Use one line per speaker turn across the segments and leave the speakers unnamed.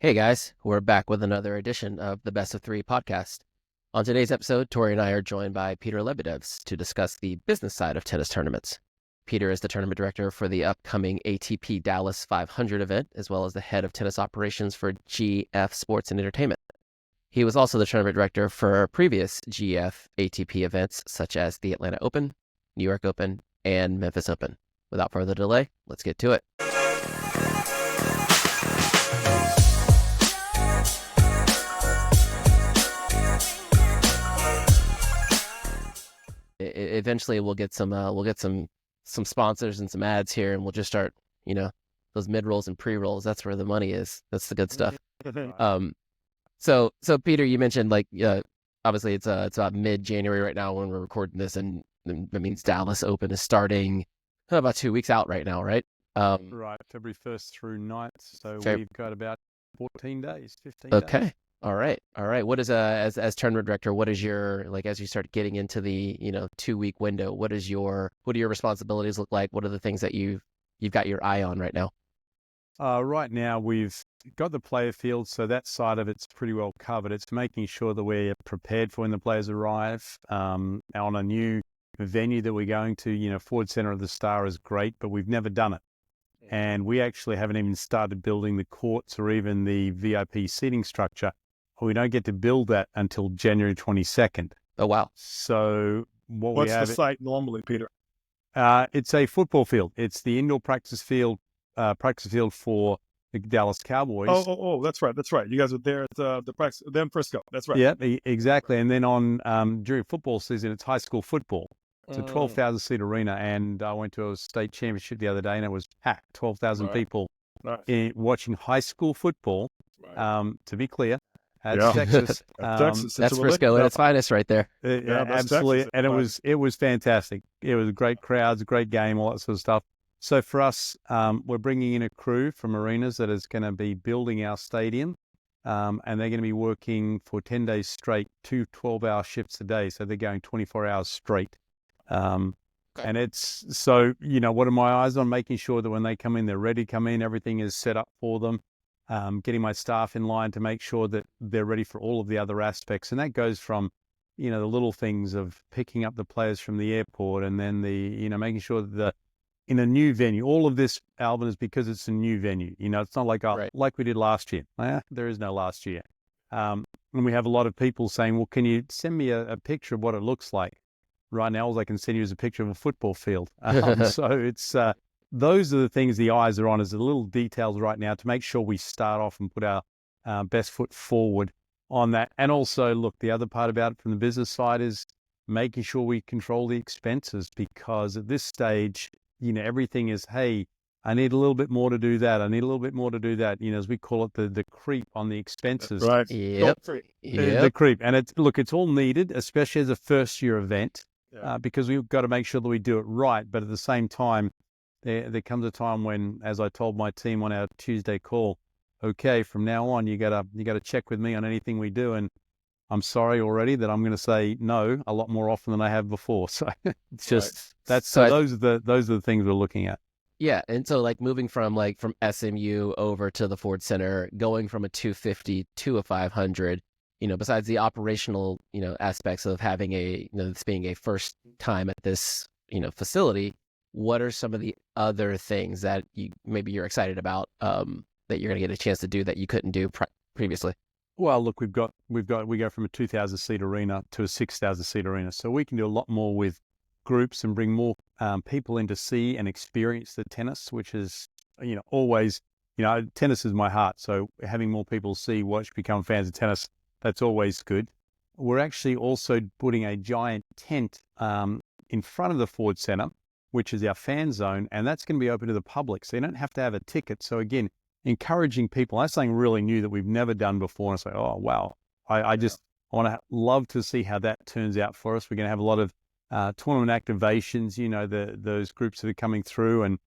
Hey guys, we're back with another edition of the Best of Three podcast. On today's episode, Tori and I are joined by Peter Lebedevs to discuss the business side of tennis tournaments. Peter is the tournament director for the upcoming ATP Dallas 500 event, as well as the head of tennis operations for GF Sports and Entertainment. He was also the tournament director for previous GF ATP events, such as the Atlanta Open, New York Open, and Memphis Open. Without further delay, let's get to it. Eventually we'll get some sponsors and some ads here, and we'll just start, those mid rolls and pre rolls. That's where the money is. That's the good stuff. So Peter, you mentioned obviously it's about mid-January right now when we're recording this, and that means Dallas Open is starting about 2 weeks out right now, right?
Right, February 1st through 9th. So we've got about 15 days, 15
Okay.
days.
All right. What is as tournament director, what is your, as you start getting into the 2 week window, what do your responsibilities look like? What are the things that you've got your eye on right now?
Right now we've got the player field, so that side of it's pretty well covered. It's making sure that we're prepared for when the players arrive. On a new venue that we're going to, Ford Center of the Star is great, but we've never done it. And we actually haven't even started building the courts or even the VIP seating structure. We don't get to build that until January 22nd.
Oh, wow.
So
what's the site normally, Peter?
It's a football field. It's the indoor practice field for the Dallas Cowboys.
Oh, that's right. You guys are there at the practice, then Frisco. That's right.
Yeah, exactly. And then during football season, it's high school football. It's a 12,000 seat arena, and I went to a state championship the other day, and it was packed. 12,000 people watching high school football.
Right.
To be clear, that's Texas.
Texas.
That's Frisco at its finest right there.
Absolutely,
Texas.
and it was fantastic. It was great crowds, a great game, all that sort of stuff. So for us, we're bringing in a crew from arenas that is going to be building our stadium, and they're going to be working for 10 days straight, 2 12-hour shifts a day. So they're going 24 hours straight. And it's so, what are my eyes on? Making sure that when they come in, they're ready to come in. Everything is set up for them. Getting my staff in line to make sure that they're ready for all of the other aspects. And that goes from, the little things of picking up the players from the airport, and then making sure that in a new venue, all of this, Alvin, is because it's a new venue. It's not like like we did last year. There is no last year. And we have a lot of people saying, well, can you send me a picture of what it looks like? Right now, all I can send you is a picture of a football field. So it's those are the things the eyes are on, is the little details right now to make sure we start off and put our best foot forward on that. And also, look, the other part about it from the business side is making sure we control the expenses, because at this stage, everything is, hey, I need a little bit more to do that. I need a little bit more to do that. As we call it, the creep on the expenses.
Right.
Yep.
The creep. And it's all needed, especially as a first year event. Because we've got to make sure that we do it right. But at the same time, there comes a time when, as I told my team on our Tuesday call, okay, from now on, you got to check with me on anything we do. And I'm sorry already that I'm going to say no a lot more often than I have before. So it's just those are the things we're looking at.
Yeah, and so moving from SMU over to the Ford Center, going from a 250 to a 500. Besides the operational, aspects of having this being a first time at this, facility, what are some of the other things that maybe you're excited about that you're going to get a chance to do that you couldn't do previously?
Well, look, we go from a 2,000 seat arena to a 6,000 seat arena, so we can do a lot more with groups and bring more people in to see and experience the tennis, which is, always, tennis is my heart. So having more people see, watch, become fans of tennis, that's always good. We're actually also putting a giant tent in front of the Ford Center, which is our fan zone, and that's going to be open to the public. So you don't have to have a ticket. So again, encouraging people. That's something really new that we've never done before. And I say, oh, wow. I want to love to see how that turns out for us. We're going to have a lot of tournament activations, those groups that are coming through, and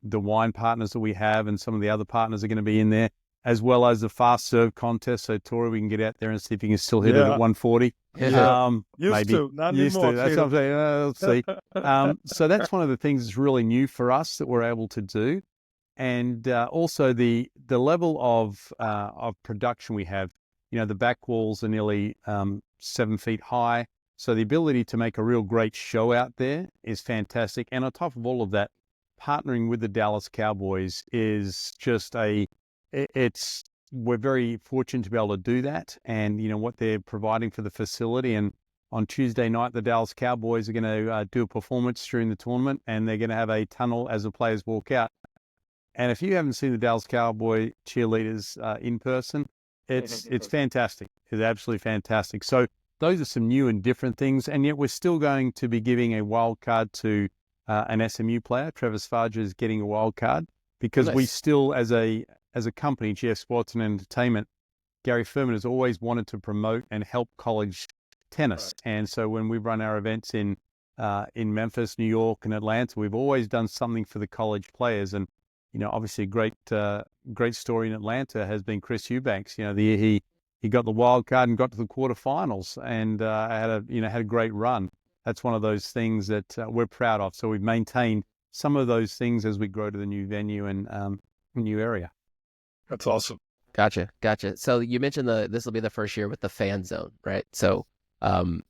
the wine partners that we have, and some of the other partners are going to be in there, as well as the fast serve contest. So, Tori, we can get out there and see if you can still hit it at 140.
Used to, not anymore.
That's what I'm saying. Let's see. So that's one of the things that's really new for us that we're able to do. And also the level of production we have. The back walls are nearly 7 feet high. So the ability to make a real great show out there is fantastic. And on top of all of that, partnering with the Dallas Cowboys is just we're very fortunate to be able to do that. And, what they're providing for the facility. And on Tuesday night, the Dallas Cowboys are going to do a performance during the tournament, and they're going to have a tunnel as the players walk out. And if you haven't seen the Dallas Cowboy cheerleaders in person, it's fantastic. It's absolutely fantastic. So those are some new and different things. And yet we're still going to be giving a wild card to an SMU player. Travis Farger is getting a wild card because we still, as a company, GF Sports and Entertainment, Gary Furman has always wanted to promote and help college tennis. Right. And so when we run our events in Memphis, New York, and Atlanta, we've always done something for the college players. And obviously a great story in Atlanta has been Chris Eubanks. The year he got the wild card and got to the quarterfinals and had a great run. That's one of those things that we're proud of. So we've maintained some of those things as we grow to the new venue and new area.
That's awesome.
Gotcha. So you mentioned this will be the first year with the fan zone, right? So I'm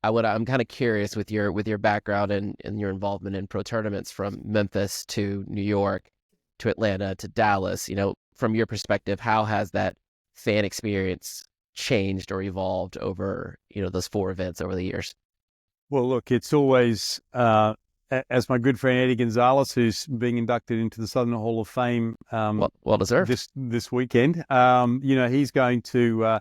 kind of curious with your background and your involvement in pro tournaments from Memphis to New York to Atlanta to Dallas, from your perspective, how has that fan experience changed or evolved over, those 4 events over the years?
Well, look, it's always, as my good friend Eddie Gonzalez, who's being inducted into the Southern Hall of Fame,
well deserved
this weekend, he's going to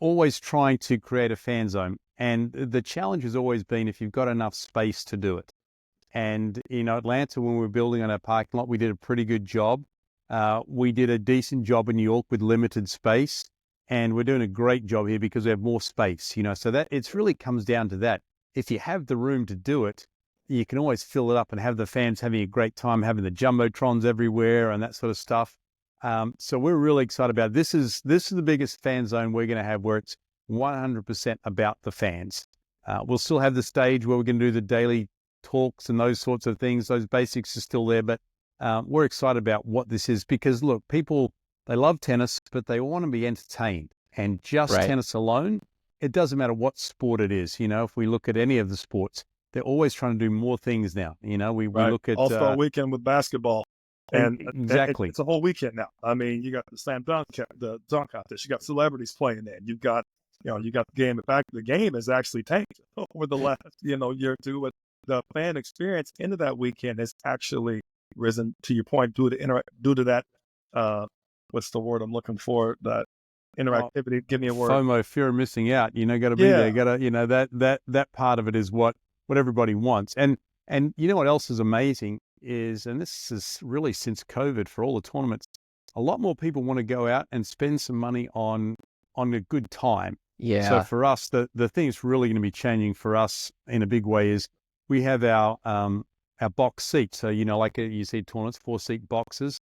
always trying to create a fan zone. And the challenge has always been if you've got enough space to do it. And Atlanta, when we were building on our parking lot, we did a pretty good job. We did a decent job in New York with limited space, and we're doing a great job here because we have more space. So that it's really comes down to that. If you have the room to do it, you can always fill it up and have the fans having a great time, having the jumbotrons everywhere and that sort of stuff. So we're really excited about it. This is the biggest fan zone we're going to have, where it's 100% about the fans. We'll still have the stage where we're going to do the daily talks and those sorts of things. Those basics are still there, but we're excited about what this is because, look, people, they love tennis, but they want to be entertained. And just tennis alone, it doesn't matter what sport it is. If we look at any of the sports, they're always trying to do more things now. We look at
All-Star Weekend with basketball. And
exactly,
it's a whole weekend now. I mean, you got the slam dunk, the dunk contest. You got celebrities playing there. You've got, you got the game. In fact, the game has actually tanked over the last, year or two. But the fan experience into that weekend has actually risen. To your point, due to that, what's the word I'm looking for? That interactivity. Give me a word.
FOMO, fear of missing out. Got to be there. Got to, that part of it is what everybody wants. And what else is amazing is, and this is really since COVID for all the tournaments, a lot more people want to go out and spend some money on a good time.
Yeah.
So for us, the thing that's really going to be changing for us in a big way is we have our box seats. So, like you see tournaments, 4-seat boxes,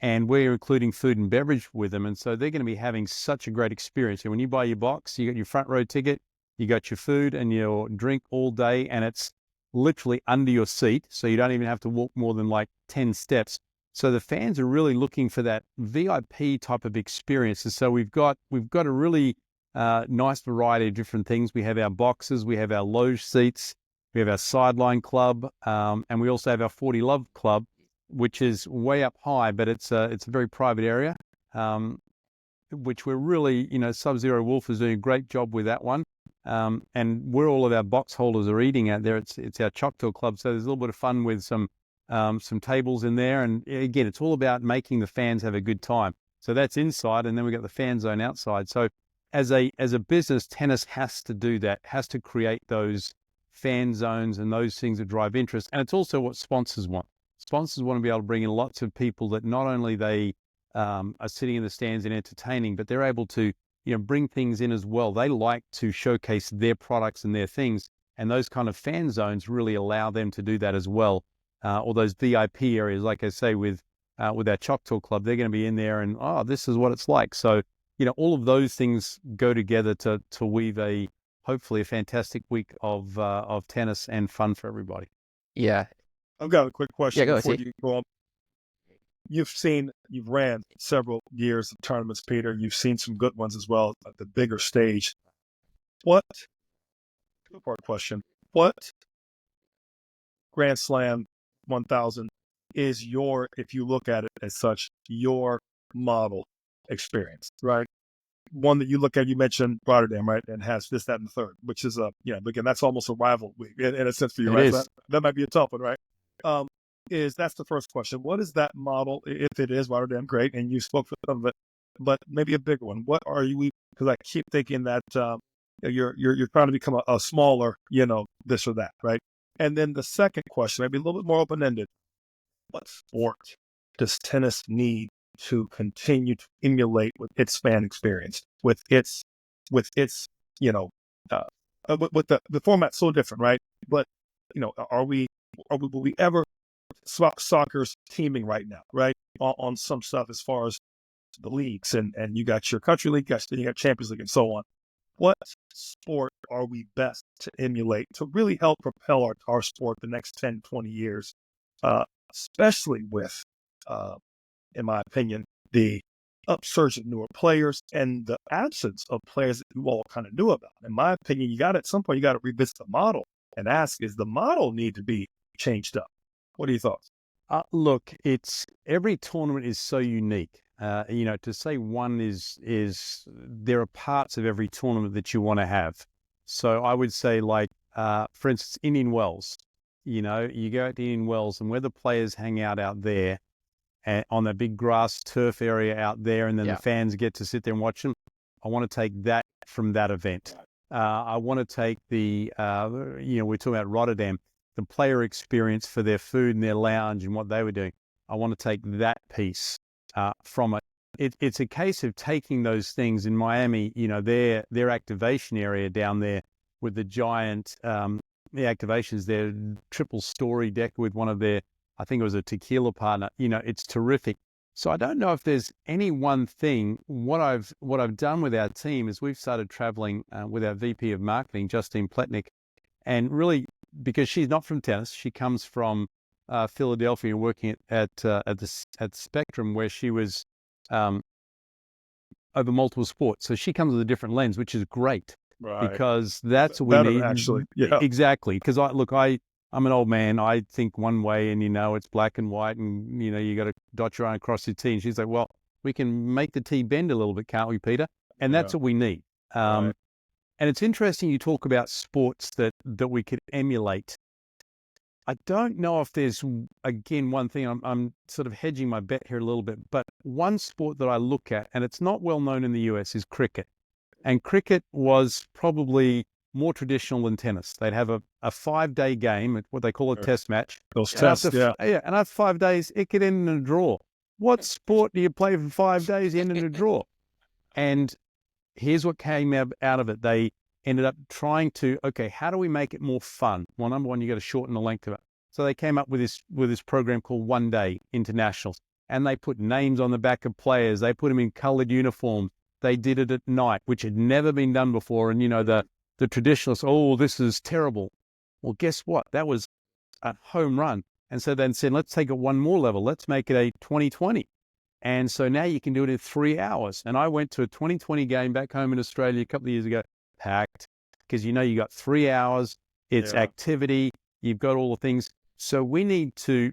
and we're including food and beverage with them. And so they're going to be having such a great experience. And when you buy your box, you got your front row ticket, you got your food and your drink all day, and it's literally under your seat. So you don't even have to walk more than like 10 steps. So the fans are really looking for that VIP type of experience. And so we've got a really nice variety of different things. We have our boxes, we have our loge seats, we have our sideline club, and we also have our 40 Love Club, which is way up high, but it's a very private area, which we're really, Sub-Zero Wolf is doing a great job with that one. And where all of our box holders are eating out there, it's our Choctaw Club. So there's a little bit of fun with some tables in there. And again, it's all about making the fans have a good time. So that's inside, and then we got the fan zone outside. So as a business, tennis has to do that, has to create those fan zones and those things that drive interest. And it's also what sponsors want. Sponsors want to be able to bring in lots of people that not only they are sitting in the stands and entertaining, but they're able to bring things in as well. They like to showcase their products and their things, and those kind of fan zones really allow them to do that as well. Or those VIP areas, like I say, with our Choctaw Club, they're going to be in there and, this is what it's like. So, all of those things go together to weave hopefully a fantastic week of tennis and fun for everybody.
Yeah.
I've got a quick question
Yeah, go
before
ahead.
you go on. you've ran several years of tournaments, Peter. You've seen some good ones as well at the bigger stage. What, two-part question, what Grand Slam 1000 is if you look at it as such, your model experience, right? One that you look at, you mentioned Rotterdam, right? And has this, that, and the third, which is again, that's almost a rival week in a sense for you, right? So that might be a tough one, right? That's the first question. What is that model? If it is Rotterdam, great. And you spoke for some of it, but maybe a bigger one. What are you, because I keep thinking that, you're trying to become a smaller, this or that, right? And then the second question, maybe a little bit more open-ended. What sport does tennis need to continue to emulate with its fan experience, with its with the format so different, right? But will we ever soccer's teaming right now, right? On some stuff as far as the leagues and you got your country league, you got Champions League and so on. What sport are we best to emulate to really help propel our sport the next 10, 20 years, especially with, in my opinion, the upsurge of newer players and the absence of players that you all kind of knew about. In my opinion, at some point, you got to revisit the model and ask, is the model need to be changed up? What are your thoughts?
Look, every tournament is so unique. To say one is there are parts of every tournament that you want to have. So I would say, like, for instance, Indian Wells, you go out to Indian Wells and where the players hang out there on the big grass turf area out there, and then the fans get to sit there and watch them. I want to take that from that event. I want to take we're talking about Rotterdam, the player experience for their food and their lounge and what they were doing. I want to take that piece from it. It's a case of taking those things in Miami, their activation area down there with the giant, the activations, their triple story deck with one of their, I think it was a tequila partner, it's terrific. So I don't know if there's any one thing. What I've done with our team is we've started traveling with our VP of marketing, Justine Pletnick, and really, because she's not from tennis, she comes from Philadelphia, working at Spectrum, where she was over multiple sports. So she comes with a different lens, which is great,
right?
Because that's what we need.
Actually,
exactly. Because I'm an old man. I think one way, and it's black and white, and you got to dot your I and cross your T. And she's like, well, we can make the T bend a little bit, can't we, Peter? And that's what we need.
Right.
And it's interesting you talk about sports that we could emulate. I don't know if there's, again, one thing, I'm sort of hedging my bet here a little bit, but one sport that I look at, and it's not well known in the US, is cricket. And cricket was probably more traditional than tennis. They'd have a 5-day game, what they call a test match.
Those tests,
and after 5 days, it could end in a draw. What sport do you play for 5 days, end in a draw? And here's what came out of it. They ended up trying to, how do we make it more fun? Well, number one, you got to shorten the length of it. So they came up with this program called One Day Internationals, and they put names on the back of players. They put them in colored uniforms. They did it at night, which had never been done before. And the traditionalists, oh, this is terrible. Well, guess what? That was a home run. And so then said, let's take it one more level. Let's make it a 2020. And so now you can do it in 3 hours. And I went to a 2020 game back home in Australia a couple of years ago, packed, because you got 3 hours, it's activity, you've got all the things. So we need to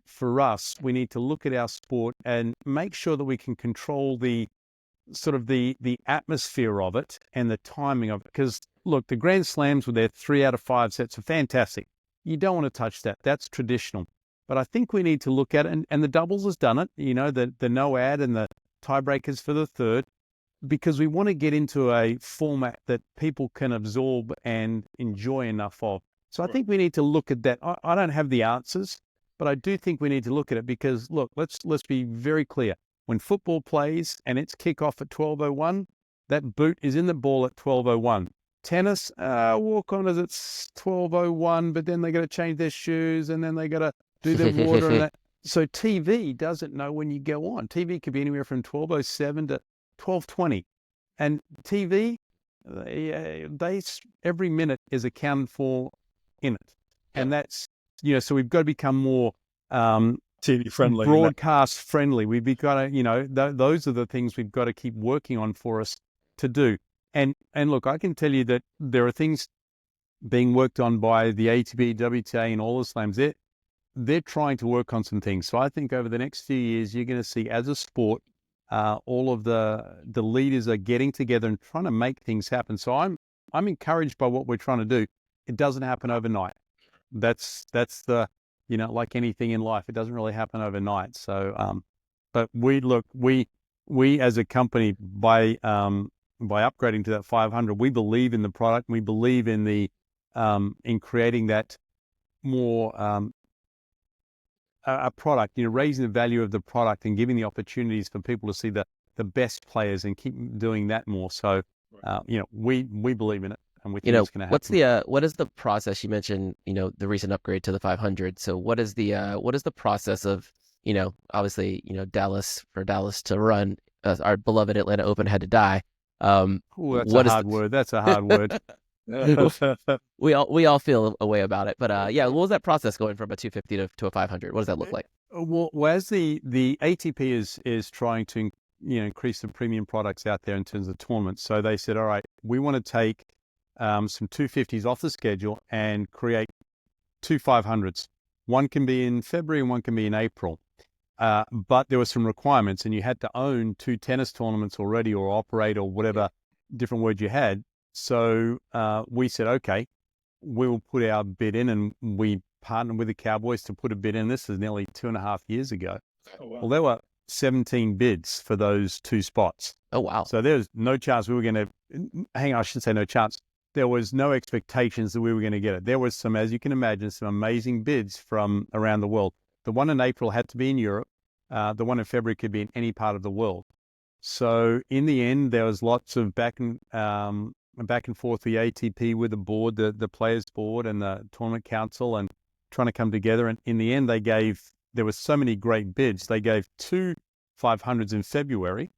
look at our sport and make sure that we can control the sort of the atmosphere of it and the timing of it. Because look, the Grand Slams with their 3 out of 5 sets are fantastic. You don't want to touch that. That's traditional. But I think we need to look at it, and the doubles has done it, the no ad and the tiebreakers for the third, because we want to get into a format that people can absorb and enjoy enough of. So I think we need to look at that. I don't have the answers, but I do think we need to look at it because, look, let's be very clear. When football plays and it's kickoff at 12:01, that boot is in the ball at 12:01. Tennis, walk on as it's 12:01, but then they got to change their shoes and then they got to do their water and that. So TV doesn't know when you go on. TV could be anywhere from 12:07 to 12:20, and TV, every minute is accounted for in it, and that's so we've got to become more
TV friendly,
broadcast friendly. We've got to, those are the things we've got to keep working on for us to do. And look, I can tell you that there are things being worked on by the ATP, WTA, and all the slams. They're trying to work on some things. So I think over the next few years, you're going to see, as a sport, all of the leaders are getting together and trying to make things happen. So I'm encouraged by what we're trying to do. It doesn't happen overnight. That's the, like anything in life, it doesn't really happen overnight. So, but we as a company, by upgrading to that 500, we believe in the product. We believe in in creating that more a product, raising the value of the product and giving the opportunities for people to see the best players and keep doing that more. So, we believe in it, and we think it's going to happen.
What is the process? You mentioned, the recent upgrade to the 500. So what is the process of, obviously, Dallas to run, our beloved Atlanta Open had to die.
That's a hard word. That's a hard word.
We all feel a way about it, but what was that process going from a 250 to a 500? What does that look like?
Well, as the ATP is trying to increase the premium products out there in terms of tournaments, so they said, all right, we want to take some 250s off the schedule and create two 500s. One can be in February and one can be in April. But there were some requirements, and you had to own two tennis tournaments already, or operate, or whatever different word you had. So we said, okay, we'll put our bid in, and we partnered with the Cowboys to put a bid in. This is nearly 2.5 years ago.
Oh, wow.
Well, there were 17 bids for those two spots.
Oh, wow.
So there was no chance we were going to, I should say no chance. There was no expectations that we were going to get it. There was some, as you can imagine, some amazing bids from around the world. The one in April had to be in Europe. The one in February could be in any part of the world. So in the end, there was lots of back and forth, the ATP with the board, the players board and the tournament council, and trying to come together. And in the end, there were so many great bids. They gave two 500s in February,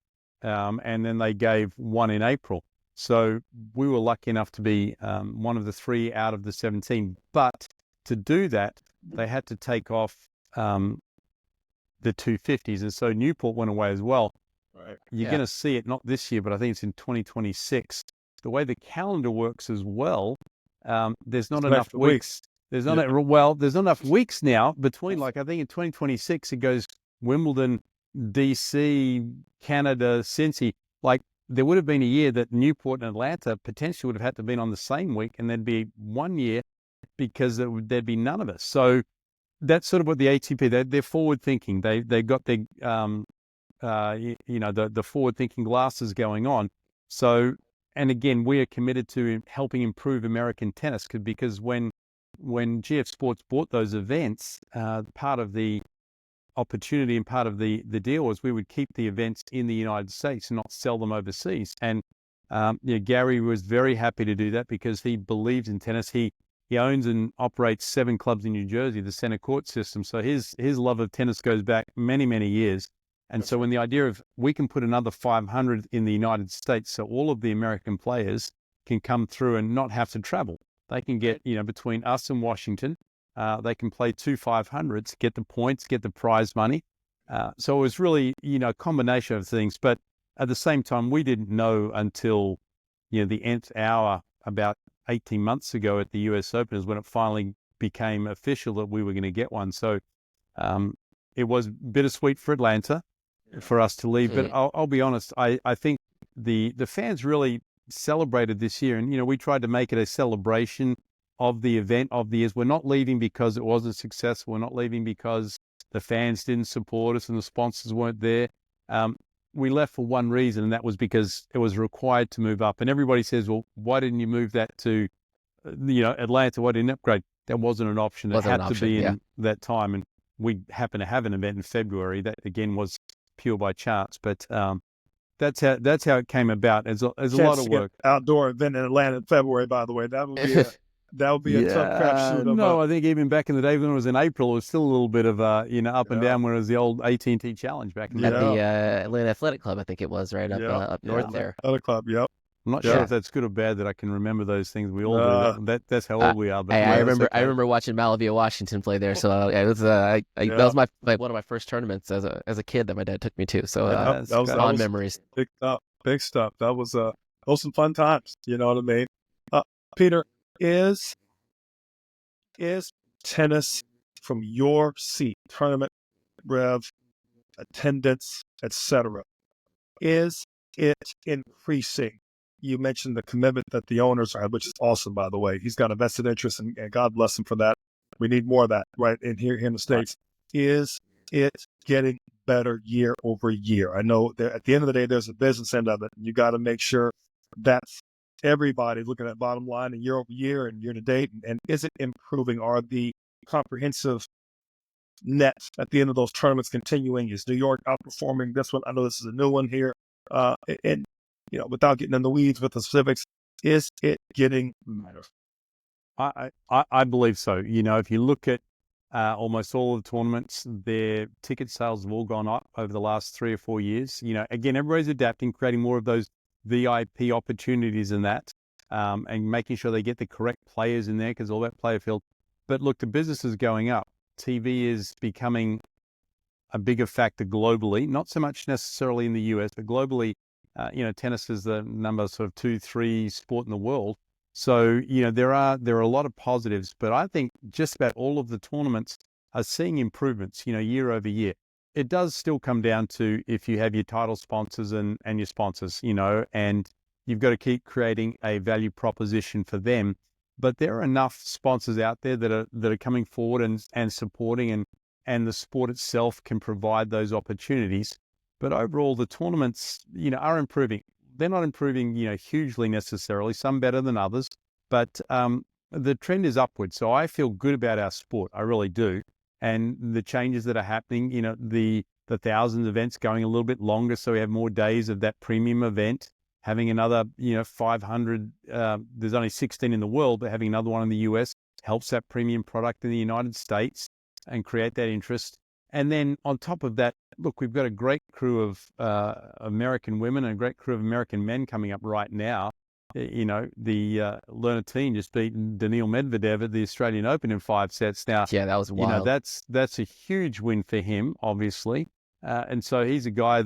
and then they gave one in April. So we were lucky enough to be one of the three out of the 17. But to do that, they had to take off the 250s. And so Newport went away as well.
Right.
You're going to see it, not this year, but I think it's in 2026. The way the calendar works as well, there's not enough weeks. There's not enough weeks now between, like, I think in 2026 it goes Wimbledon, DC, Canada, Cincy. Like, there would have been a year that Newport and Atlanta potentially would have had to been on the same week, and there'd be 1 year because there'd be none of us. So that's sort of what the ATP, they're forward thinking. They've got their the forward thinking glasses going on. So, and again, we are committed to helping improve American tennis, because when GF Sports bought those events, part of the opportunity and part of the deal was we would keep the events in the United States and not sell them overseas. And Gary was very happy to do that because he believes in tennis. He owns and operates 7 clubs in New Jersey, the center court system. So his love of tennis goes back many, many years. And so when the idea of we can put another 500 in the United States, so all of the American players can come through and not have to travel. They can get, between us and Washington, they can play 2 500s, get the points, get the prize money. So it was really, a combination of things. But at the same time, we didn't know until, the nth hour about 18 months ago at the US Open is when it finally became official that we were going to get one. So it was bittersweet for Atlanta for us to leave. But I'll be honest, I think the fans really celebrated this year. And, we tried to make it a celebration of the event of the years. We're not leaving because it wasn't successful. We're not leaving because the fans didn't support us and the sponsors weren't there. We left for one reason, and that was because it was required to move up. And everybody says, well, why didn't you move that to, Atlanta? Why didn't you upgrade? That wasn't an option. It had to be in that time. And we happened to have an event in February that, again, was pure by chance. But that's how it came about. There's a lot of work.
Outdoor event in Atlanta in February, by the way. That would be a tough crapshoot.
No, I think even back in the day when it was in April, it was still a little bit of up and down, when it was the old AT&T Challenge back in the day.
At the Atlanta Athletic Club, I think it was, right up north there.
Other club, yep.
I'm not
Yeah.
sure if that's good or bad that I can remember those things. We all do. That's how
Uh,
old we are. But
I
yeah,
remember
that's okay.
I remember watching Malavia Washington play there. So it was that
Yeah.
was one of my first tournaments as a kid that my dad took me to. So
That was
fond memories.
big stuff. Big stuff. That was those some fun times. You know what I mean? Peter, is tennis from your seat, tournament rev, attendance, etc. Is it increasing? You mentioned the commitment that the owners have, which is awesome, by the way. He's got a vested interest, and God bless him for that. We need more of that, right? In here in the States, is it getting better year over year? I know that at the end of the day, there's a business end of it. You got to make sure that's everybody looking at bottom line and year over year and year to date. And is it improving? Are the comprehensive nets at the end of those tournaments continuing? Is New York outperforming this one? I know this is a new one here. And, without getting in the weeds with the specifics, is it getting better?
I believe so. If you look at almost all of the tournaments, their ticket sales have all gone up over the last 3 or 4 years. Again, everybody's adapting, creating more of those VIP opportunities in that, and making sure they get the correct players in there because all that player field. But look, the business is going up. TV is becoming a bigger factor globally, not so much necessarily in the US, but globally. Tennis is the number sort of 2, 3 sport in the world. So, there are a lot of positives, but I think just about all of the tournaments are seeing improvements, year over year. It does still come down to if you have your title sponsors and your sponsors, and you've got to keep creating a value proposition for them. But there are enough sponsors out there that are coming forward and supporting, and the sport itself can provide those opportunities. But overall, the tournaments, are improving. They're not improving, hugely necessarily, some better than others, but the trend is upward. So I feel good about our sport. I really do. And the changes that are happening, the thousands events going a little bit longer. So we have more days of that premium event, having another, 500, there's only 16 in the world, but having another one in the US helps that premium product in the United States and create that interest. And then on top of that, look, we've got a great crew of American women and a great crew of American men coming up right now. The Lerner Teen just beat Daniil Medvedev at the Australian Open in 5 sets. Now,
Yeah, that was wild.
That's a huge win for him, obviously. And so he's a guy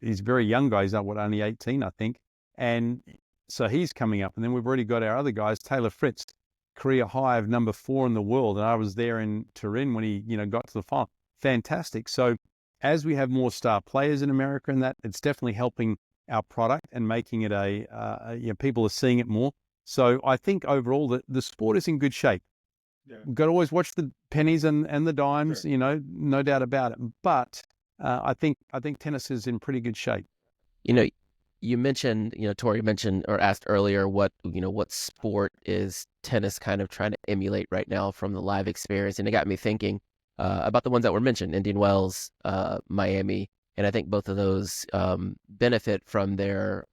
he's a very young guy. He's only 18, I think. And so he's coming up. And then we've already got our other guys, Taylor Fritz, career high of number 4 in the world. And I was there in Turin when he, got to the final. Fantastic. So as we have more star players in America and that, it's definitely helping our product and making it people are seeing it more. So I think overall the sport is in good shape.
Yeah.
We've got to always watch the pennies and the dimes,
Sure.
No doubt about it. But I think tennis is in pretty good shape.
You mentioned, Torrey mentioned or asked earlier what sport is tennis kind of trying to emulate right now from the live experience. And it got me thinking about the ones that were mentioned, Indian Wells, Miami. And I think both of those benefit from their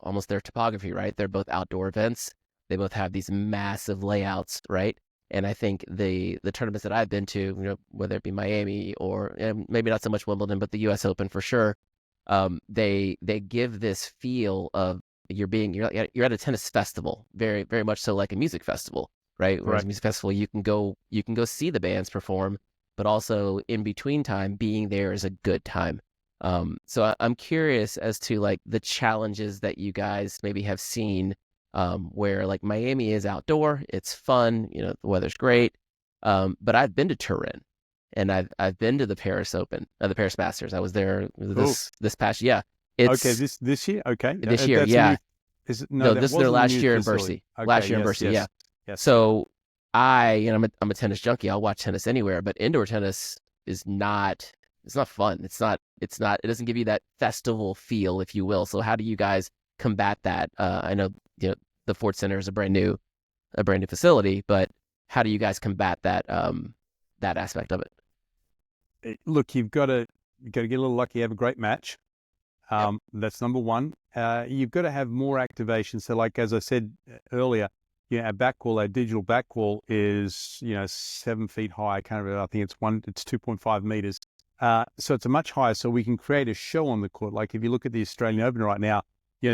topography, right? They're both outdoor events. They both have these massive layouts, right? And I think the tournaments that I've been to, whether it be Miami or maybe not so much Wimbledon, but the U.S. Open for sure, they give this feel of you're at a tennis festival, very very much so like a music festival, right? Whereas a music festival, you can go see the bands perform, but also in between time, being there is a good time. So I'm curious as to like the challenges that you guys maybe have seen, where like Miami is outdoor, it's fun, the weather's great, but I've been to Turin, and I've been to the Paris Open, the Paris Masters. I was there this past year.
Okay, this year. Okay,
this year,
that's
yeah.
New, is it,
No,
that
this is their
wasn't
last
new
year in
facility.
Bercy.
Okay,
Last year in Bercy, yeah.
Yes.
So I'm a tennis junkie. I'll watch tennis anywhere, but indoor tennis is not. It's not fun. It's not. It doesn't give you that festival feel, if you will. So how do you guys combat that? I know the Ford Center is a brand new facility, but how do you guys combat that that aspect of it?
Look, you've got to get a little lucky. Have a great match. That's number one. You've got to have more activation. So, like as I said earlier, our backwall, our digital backwall is 7 feet high. I can't remember. I think it's 2.5 meters. So it's a much higher. So we can create a show on the court. Like if you look at the Australian Open right now,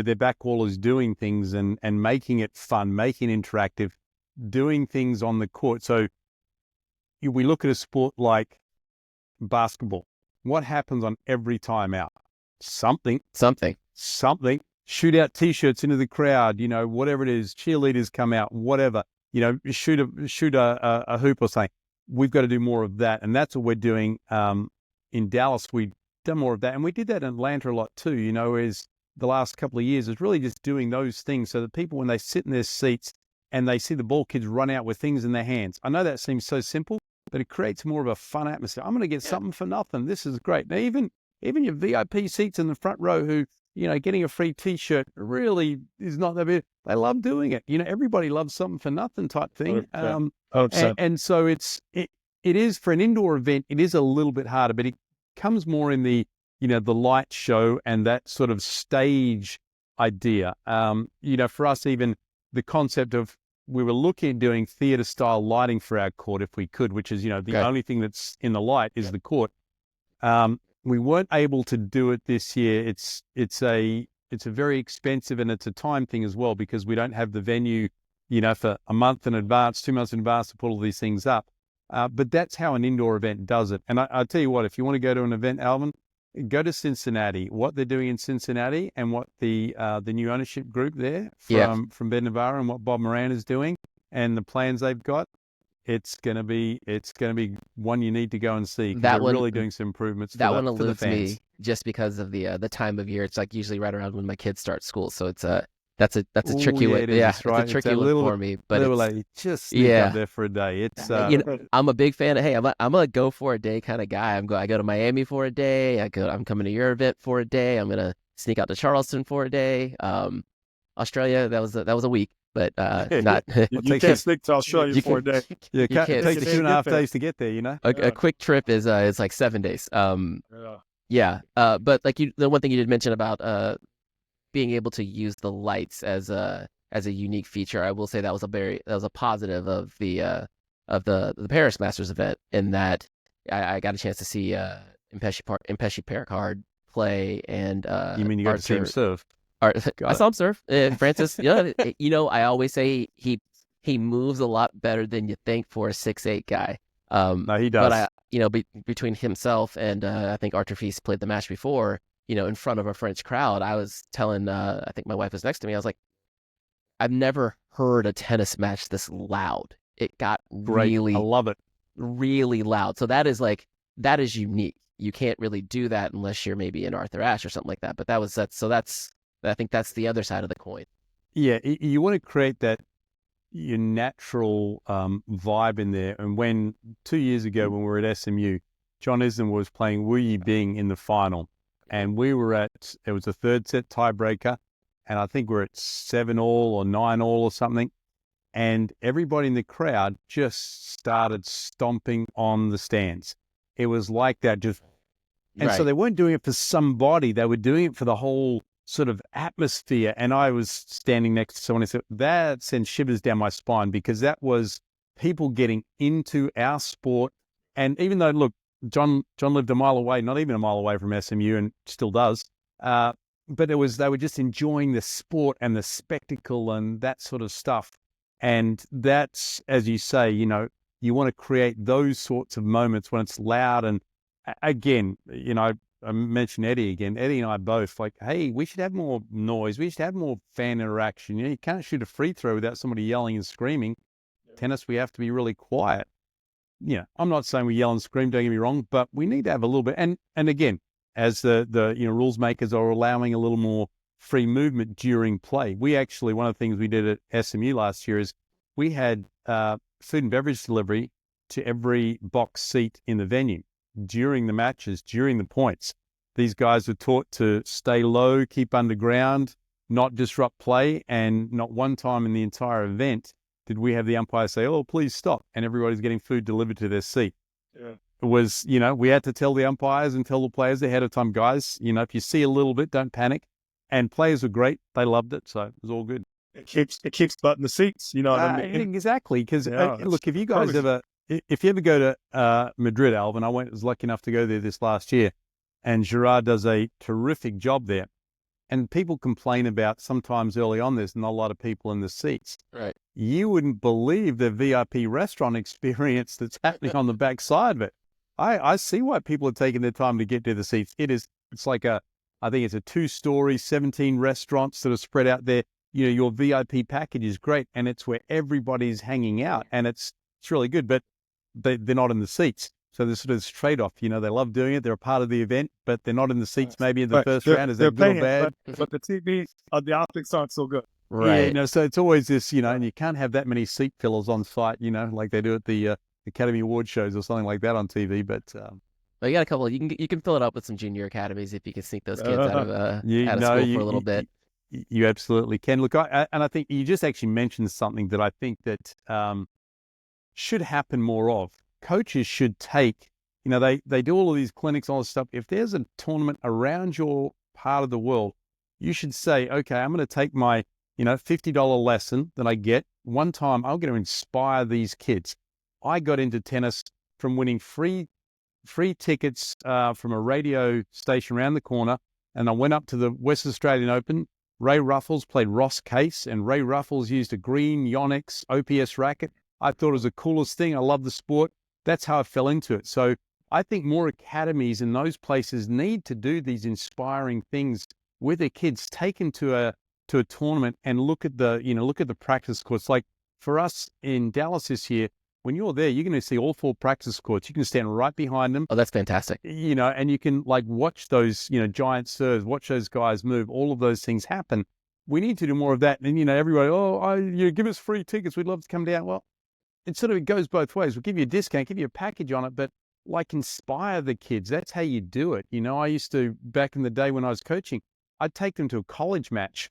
their backwallers doing things and making it fun, making it interactive, doing things on the court. So we look at a sport like basketball. What happens on every timeout? Something. Shoot out T-shirts into the crowd, whatever it is, cheerleaders come out, whatever, shoot a hoop or something. We've got to do more of that. And that's what we're doing in Dallas. We've done more of that. And we did that in Atlanta a lot too, is the last couple of years is really just doing those things so that people, when they sit in their seats and they see the ball kids run out with things in their hands. I know that seems so simple, but it creates more of a fun atmosphere. I'm going to get something for nothing. This is great. Now, even your VIP seats in the front row who, getting a free T-shirt really is not that big. They love doing it. Everybody loves something for nothing type thing.
100%.
And so it is for an indoor event, it is a little bit harder, but it comes more in the, the light show and that sort of stage idea. For us, even the concept of, we were looking at doing theater style lighting for our court if we could, which is, the only thing that's in the light is the court. We weren't able to do it this year. It's a very expensive, and it's a time thing as well, because we don't have the venue, for a month in advance, 2 months in advance to put all these things up. But that's how an indoor event does it. And I tell you what, if you want to go to an event, Alvin, go to Cincinnati. What they're doing in Cincinnati and what the new ownership group there from Ben Navarro and what Bob Moran is doing and the plans they've got, it's gonna be one you need to go and see.
That
they're
one
really doing some improvements.
That one
for the
eludes
fans.
me just because of the time of year. It's like usually right around when my kids start school, so it's that's a tricky one. It's a tricky one for me. But
just sneak up there for a day. It's
I'm a big fan of, hey, I'm a go for a day kind of guy. I go to Miami for a day. I'm coming to your event for a day. I'm gonna sneak out to Charleston for a day. Australia, that was a week, but not.
You can't sneak to Australia for a day.
Yeah, it takes 2.5 days to get there.
A quick trip is it's like 7 days. But like the one thing you did mention about being able to use the lights as a unique feature, I will say that was a positive of the Paris Masters event, in that I got a chance to see Impeshi Pericard play, and
you mean you got to see him serve?
I saw him serve. Francis, I always say he moves a lot better than you think for a 6'8" guy.
No, he does.
But between himself and I think Arthur Feast played the match before, in front of a French crowd, I was telling, I think my wife was next to me, I was like, I've never heard a tennis match this loud. It got really,
I love it,
really loud. So that is unique. You can't really do that unless you're maybe in Arthur Ashe or something like that. But I think that's the other side of the coin.
Yeah, you want to create that your natural vibe in there. And when 2 years ago when we were at SMU, John Isner was playing Wu Yi Bing in the final, and we were it was a third set tiebreaker, and I think we're at 7-all or 9-all or something, and everybody in the crowd just started stomping on the stands. It was like that, so they weren't doing it for somebody; they were doing it for the whole sort of atmosphere. And I was standing next to someone and said, that sent shivers down my spine, because that was people getting into our sport. And even though, look, John lived a mile away, not even a mile away from SMU, and still does. But they were just enjoying the sport and the spectacle and that sort of stuff. And that's, as you say, you want to create those sorts of moments when it's loud. And again, I mentioned Eddie again. Eddie and I both like, hey, we should have more noise. We should have more fan interaction. You can't shoot a free throw without somebody yelling and screaming. Tennis, we have to be really quiet. I'm not saying we yell and scream, don't get me wrong, but we need to have a little bit. And again, as the rules makers are allowing a little more free movement during play. We actually, one of the things we did at SMU last year is we had food and beverage delivery to every box seat in the venue. During the matches, during the points, these guys were taught to stay low, keep underground, not disrupt play. And not one time in the entire event did we have the umpire say, oh, please stop. And everybody's getting food delivered to their seat. Yeah. It was, we had to tell the umpires and tell the players ahead of time, guys, if you see a little bit, don't panic. And players were great. They loved it. So it was all good.
It keeps butting the seats, what I mean?
Exactly. Because look, if you guys if you ever go to Madrid, Alvin, I was lucky enough to go there this last year, and Gerard does a terrific job there. and people complain about sometimes early on there's not a lot of people in the seats.
Right.
You wouldn't believe the VIP restaurant experience that's happening on the back side of it. I see why people are taking their time to get to the seats. It's like I think it's a 2-story, 17 restaurants that are spread out there. You know, your VIP package is great, and it's where everybody's hanging out, and it's really good, but they're not in the seats. So there's sort of this trade-off. You know, they love doing it. They're a part of the event, but they're not in the seats maybe in the first round. Is that good or bad?
But the TV, the optics aren't so good.
Right.
Yeah, you know, so it's always this, you know, and you can't have that many seat fillers on site, you know, like they do at the Academy Award shows or something like that on TV. But
Well, you got a couple. You can fill it up with some junior academies if you can sneak those kids out of school for a little bit.
You absolutely can. Look, and I think you just actually mentioned something that I think that should happen more of. Coaches should take, you know, they do all of these clinics, all this stuff. If there's a tournament around your part of the world, you should say, okay, I'm going to take my, you know, $50 lesson that I get one time. I'm going to inspire these kids. I got into tennis from winning free tickets from a radio station around the corner, and I went up to the West Australian Open. Ray Ruffles played Ross Case, and Ray Ruffles used a green Yonex OPS racket. I thought it was the coolest thing. I love the sport. That's how I fell into it. So I think more academies in those places need to do these inspiring things with their kids. Take them to a tournament and look at the practice courts. Like for us in Dallas this year, when you're there, you're going to see all 4 practice courts. You can stand right behind them.
Oh, that's fantastic.
You know, and you can like watch those, you know, giant serves, watch those guys move. All of those things happen. We need to do more of that. And, you know, everybody, you give us free tickets. We'd love to come down. Well, it goes both ways. We'll give you a discount, give you a package on it, but like inspire the kids. That's how you do it. You know, I used to, back in the day when I was coaching, I'd take them to a college match.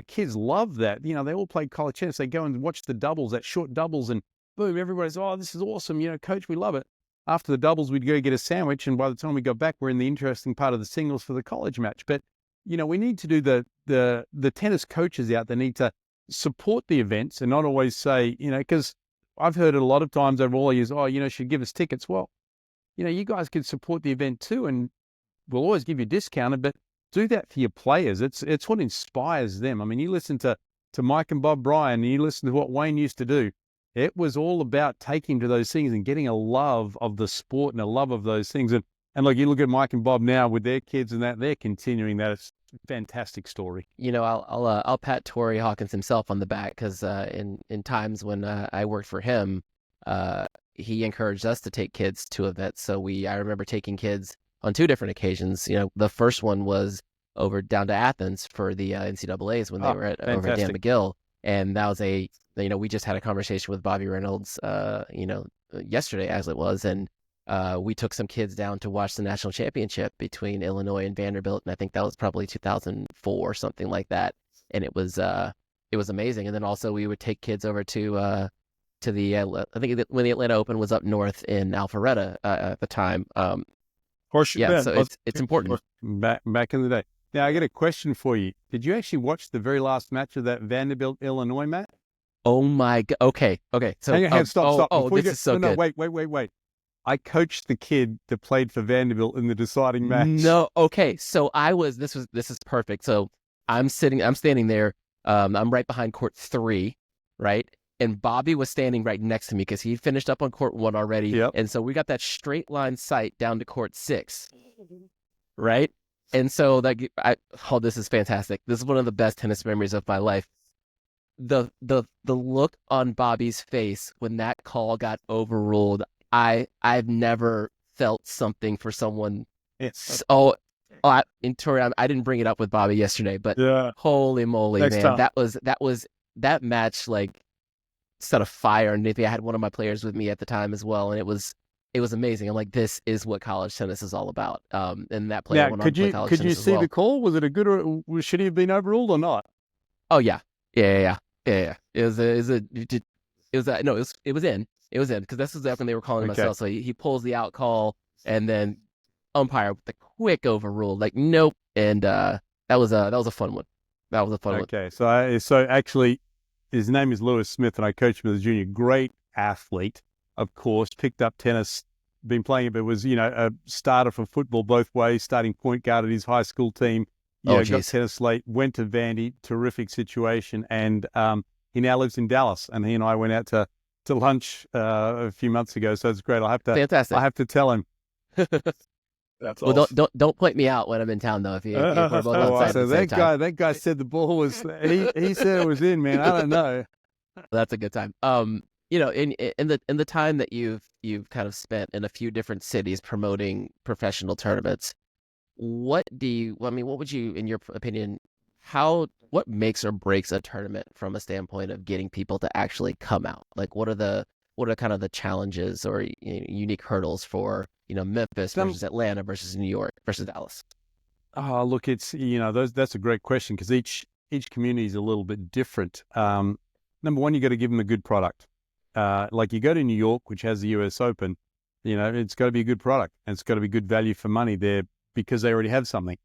Kids love that. You know, they all play college tennis. They go and watch the doubles, that short doubles, and boom, everybody's, oh, this is awesome. You know, coach, we love it. After the doubles, we'd go get a sandwich, and by the time we got back, we're in the interesting part of the singles for the college match. But, you know, we need to do the tennis coaches out there need to support the events and not always say, you know, because I've heard it a lot of times over all the years, oh, you know, should give us tickets. Well, you know, you guys could support the event too, and we'll always give you discounted, but do that for your players. It's what inspires them. I mean, you listen to Mike and Bob Bryan, and you listen to what Wayne used to do. It was all about taking to those things and getting a love of the sport and a love of those things. And look, you look at Mike and Bob now with their kids and that, they're continuing that. It's a fantastic story.
You know, I'll pat Torrey Hawkins himself on the back because in times when I worked for him, he encouraged us to take kids to events. So I remember taking kids on 2 different occasions. You know, the first one was down to Athens for the NCAAs when they were over at Dan McGill. And that was we just had a conversation with Bobby Reynolds, yesterday as it was. And we took some kids down to watch the national championship between Illinois and Vanderbilt. And I think that was probably 2004 or something like that. And it was amazing. And then also we would take kids over to the, I think when the Atlanta Open was up north in Alpharetta at the time.
Yeah,
so it's important.
Back in the day. Now, I got a question for you. Did you actually watch the very last match of that Vanderbilt-Illinois match?
Oh, my God. Okay. So,
hang on, stop.
Oh, this is so good.
Wait. I coached the kid that played for Vanderbilt in the deciding match.
No, okay. So this is perfect. So I'm standing there. I'm right behind court 3, right? And Bobby was standing right next to me because he finished up on court 1 already.
Yep.
And so we got that straight line sight down to court 6, right? And so this is fantastic. This is one of the best tennis memories of my life. The look on Bobby's face when that call got overruled, I've never felt something for someone. In Torrey, I didn't bring it up with Bobby yesterday, but holy moly,
Next
man,
time.
that match like set a fire. And I had one of my players with me at the time as well, and it was amazing. I'm like, this is what college tennis is all about. And that player went on to play college tennis.
Could you see the call? Was it a good or should he have been overruled or not?
Oh yeah. It was in because this was when they were calling myself. So he pulls the out call and then umpire with the quick overrule. Like nope. And that was a fun one.
Okay, so actually, his name is Lewis Smith, and I coached him as a junior. Great athlete, of course. Picked up tennis, been playing it, but was a starter for football both ways. Starting point guard at his high school team,
Oh,
got
geez.
tennis late, went to Vandy, terrific situation. And he now lives in Dallas. And he and I went out to lunch a few months ago. So it's great. I
Fantastic.
have to tell him.
That's
Well,
awesome.
don't point me out when I'm in town though. If we're both on site at
So
the same time,
that guy said the ball was, he said it was in, man. I don't know.
that's a good time. In the time that you've kind of spent in a few different cities promoting professional tournaments, what would you, in your opinion, what makes or breaks a tournament from a standpoint of getting people to actually come out? Like, what are kind of the challenges or unique hurdles for Memphis versus Atlanta versus New York versus Dallas?
Oh, look, it's that's a great question because each community is a little bit different. Number one, you got to give them a good product. Like you go to New York, which has the US Open, it's got to be a good product and it's got to be good value for money there because they already have something.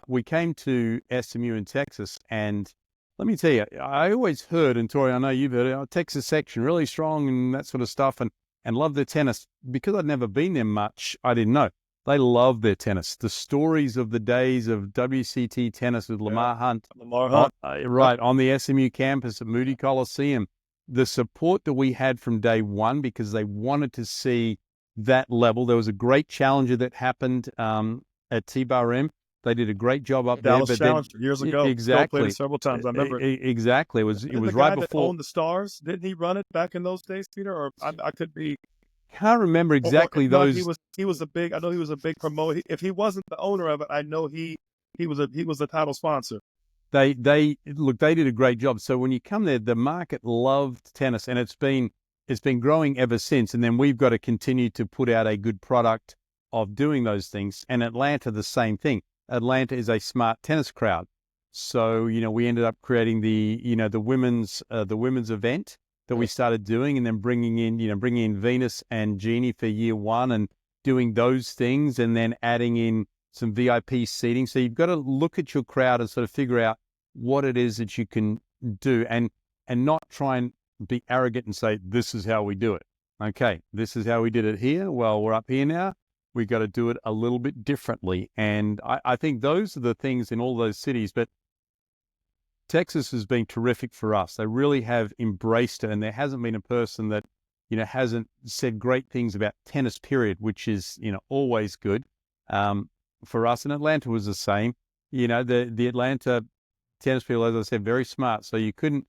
We came to SMU in Texas, and let me tell you, I always heard, and Torrey, I know you've heard it, Texas section really strong and that sort of stuff, and love their tennis. Because I'd never been there much, I didn't know. They love their tennis. The stories of the days of WCT tennis with Lamar Hunt, right, on the SMU campus at Moody Coliseum, the support that we had from day one because they wanted to see that level. There was a great challenger that happened at T-Bar M. They did a great job up
Dallas
there.
Challenger years ago.
Exactly.
Played it several times. I remember.
Exactly. It was
the
right
guy
before.
That owned the Stars. Didn't he run it back in those days, Peter? Or I could be.
Can't remember exactly those.
He was a big. I know he was a big promoter. If he wasn't the owner of it, I know he was a title sponsor.
They did a great job. So when you come there, the market loved tennis, and it's been growing ever since. And then we've got to continue to put out a good product of doing those things. And Atlanta, the same thing. Atlanta is a smart tennis crowd. So, we ended up creating the women's event that we started doing, and then bringing in Venus and Jeannie for year one and doing those things, and then adding in some VIP seating. So you've got to look at your crowd and sort of figure out what it is that you can do, and not try and be arrogant and say, this is how we do it. Okay, this is how we did it here. Well, we're up here now. We got to do it a little bit differently. And I think those are the things in all those cities. But Texas has been terrific for us. They really have embraced it. And there hasn't been a person that, hasn't said great things about tennis, period, which is, always good for us. And Atlanta was the same. The Atlanta tennis people, as I said, very smart. So you couldn't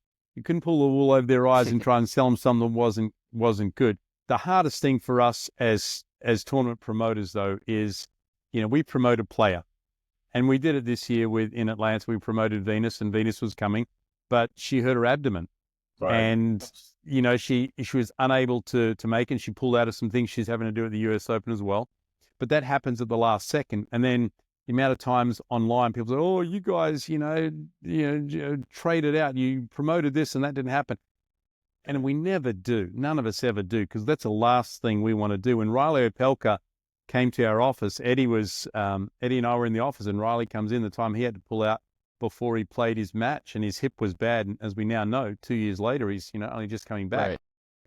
pull the wool over their eyes and try and sell them something that wasn't good. The hardest thing for us as tournament promoters, though, is, we promote a player. And we did it this year in Atlanta. We promoted Venus, and Venus was coming, but she hurt her abdomen. Right. And, she was unable to make it. And she pulled out of some things she's having to do at the US Open as well. But that happens at the last second. And then the amount of times online people say, oh, you guys, traded out. You promoted this and that didn't happen. And we never do. None of us ever do, because that's the last thing we want to do. When Riley Opelka came to our office, Eddie and I were in the office, and Riley comes in the time he had to pull out before he played his match, and his hip was bad. And as we now know, 2 years later, he's only just coming back.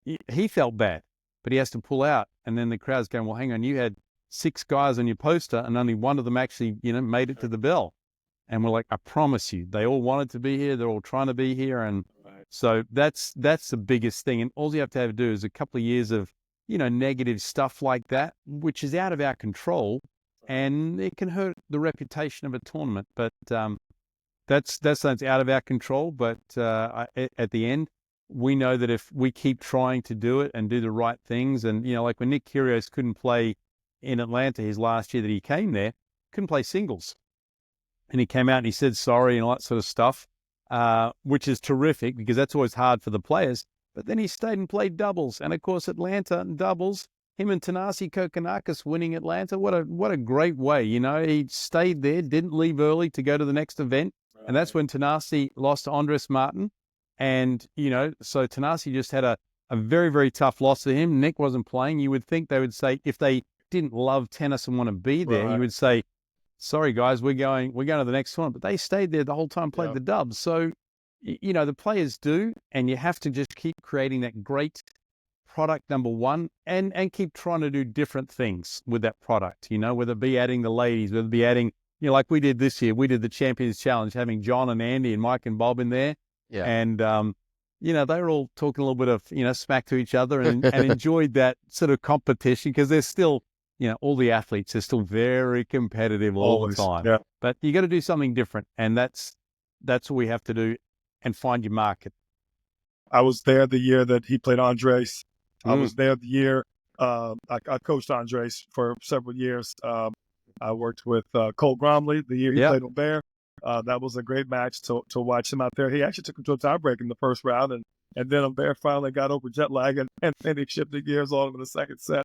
Right. He felt bad, but he has to pull out. And then the crowd's going, well, hang on, you had 6 guys on your poster, and only one of them actually, made it to the bell. And we're like, I promise you, they all wanted to be here. They're all trying to be here. And so that's the biggest thing. And all you have to do is a couple of years of, negative stuff like that, which is out of our control, and it can hurt the reputation of a tournament. But that's something out of our control. But at the end, we know that if we keep trying to do it and do the right things, and, like when Nick Kyrgios couldn't play in Atlanta his last year that he came there, couldn't play singles. And he came out and he said sorry and all that sort of stuff, which is terrific because that's always hard for the players. But then he stayed and played doubles. And, of course, Atlanta doubles, him and Thanasi Kokkinakis winning Atlanta, what a great way. He stayed there, didn't leave early to go to the next event. Right. And that's when Thanasi lost to Andres Martin. And, so Thanasi just had a very, very tough loss to him. Nick wasn't playing. You would think they would say, if they didn't love tennis and want to be there, right, you would say, sorry, guys, we're going to the next tournament. But they stayed there the whole time, played the dubs. So, the players do, and you have to just keep creating that great product, number one, and keep trying to do different things with that product, whether it be adding the ladies, whether it be adding like we did this year, we did the Champions Challenge, having John and Andy and Mike and Bob in there.
Yeah.
And, they were all talking a little bit of, smack to each other and enjoyed that sort of competition because they're still, all the athletes are still very competitive all the time.
Yeah.
But you got to do something different. And that's what we have to do and find your market.
I was there the year that he played Andres. I was there the year I coached Andres for several years. I worked with Cole Gromley the year he played on Bear. That was a great match to watch him out there. He actually took him to a tiebreak in the first round, and then Bear finally got over jet lag and he shifted gears on him in the second set.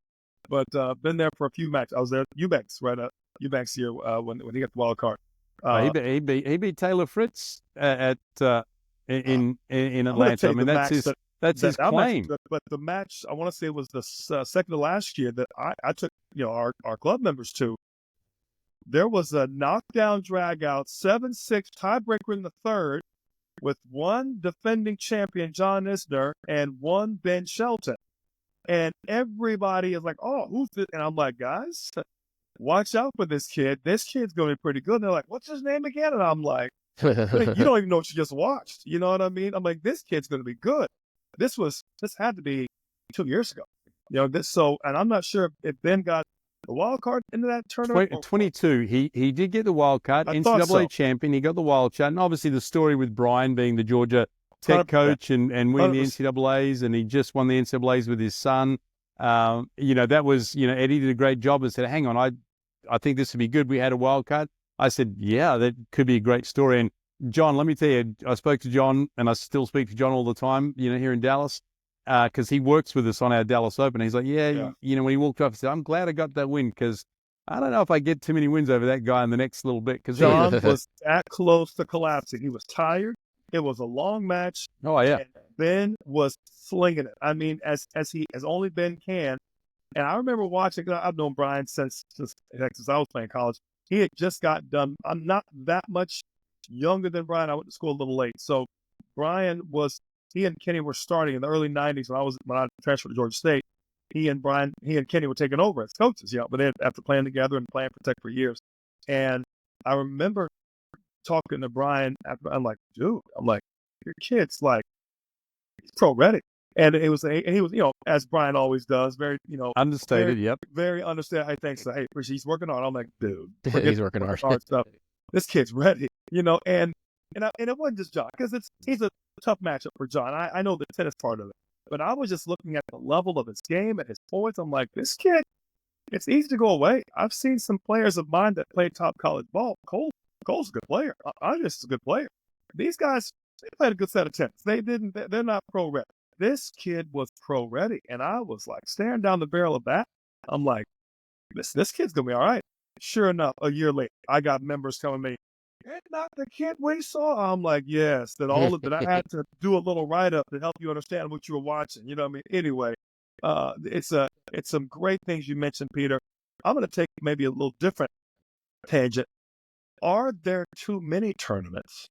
But been there for a few matches. I was there at Eubanks, right at Eubanks year when he got the wild card.
He beat Taylor Fritz in Atlanta. I mean, that's his claim.
But the match, I want to say, was the second to last year that I took our club members to. There was a knockdown drag-out, 7-6 tiebreaker in the third with one defending champion, John Isner, and one Ben Shelton. And everybody is like, oh, who's this? And I'm like, guys, watch out for this kid. This kid's going to be pretty good. And they're like, what's his name again? And I'm like, you don't even know what you just watched. You know what I mean? I'm like, this kid's going to be good. This had to be 2 years ago. And I'm not sure if Ben got the wild card into that tournament.
22. He did get the wild card. NCAA champion. He got the wild card. And obviously the story with Brian being the Georgia Tech coach and winning the NCAAs, and he just won the NCAAs with his son. That was, Eddie did a great job and said, hang on, I think this would be good. We had a wild card. I said, yeah, that could be a great story. And John, let me tell you, I spoke to John, and I still speak to John all the time, here in Dallas, because he works with us on our Dallas Open. He's like, when he walked up, he said, I'm glad I got that win, because I don't know if I get too many wins over that guy in the next little bit. Because
John was that close to collapsing. He was tired. It was a long match.
Oh, yeah.
And Ben was slinging it. I mean, as only Ben can. And I remember watching, I've known Brian since I was playing college. He had just got done. I'm not that much younger than Brian. I went to school a little late. So he and Kenny were starting in the early 90s when I transferred to Georgia State. He and Kenny were taking over as coaches, but after playing together and playing for Tech for years. And I remember talking to Brian after, I'm like, dude, your kid's like, he's pro ready. And he was, as Brian always does, very,
understated.
Very understated. I think so. Hey, he's working hard. I'm like, dude,
he's working hard
stuff. This kid's ready, and it wasn't just John, because he's a tough matchup for John. I know the tennis part of it, but I was just looking at the level of his game and his points. I'm like, this kid, it's easy to go away. I've seen some players of mine that played top college ball. Cole's a good player. Andres is a good player. These guys, they played a good set of tennis. They're not pro ready. This kid was pro ready. And I was like staring down the barrel of that. I'm like, this kid's going to be all right. Sure enough, a year later, I got members telling me, "It's not the kid we saw." I'm like, yes, that I had to do a little write-up to help you understand what you were watching. You know what I mean? Anyway, it's some great things you mentioned, Peter. I'm going to take maybe a little different tangent. Are there too many tournaments,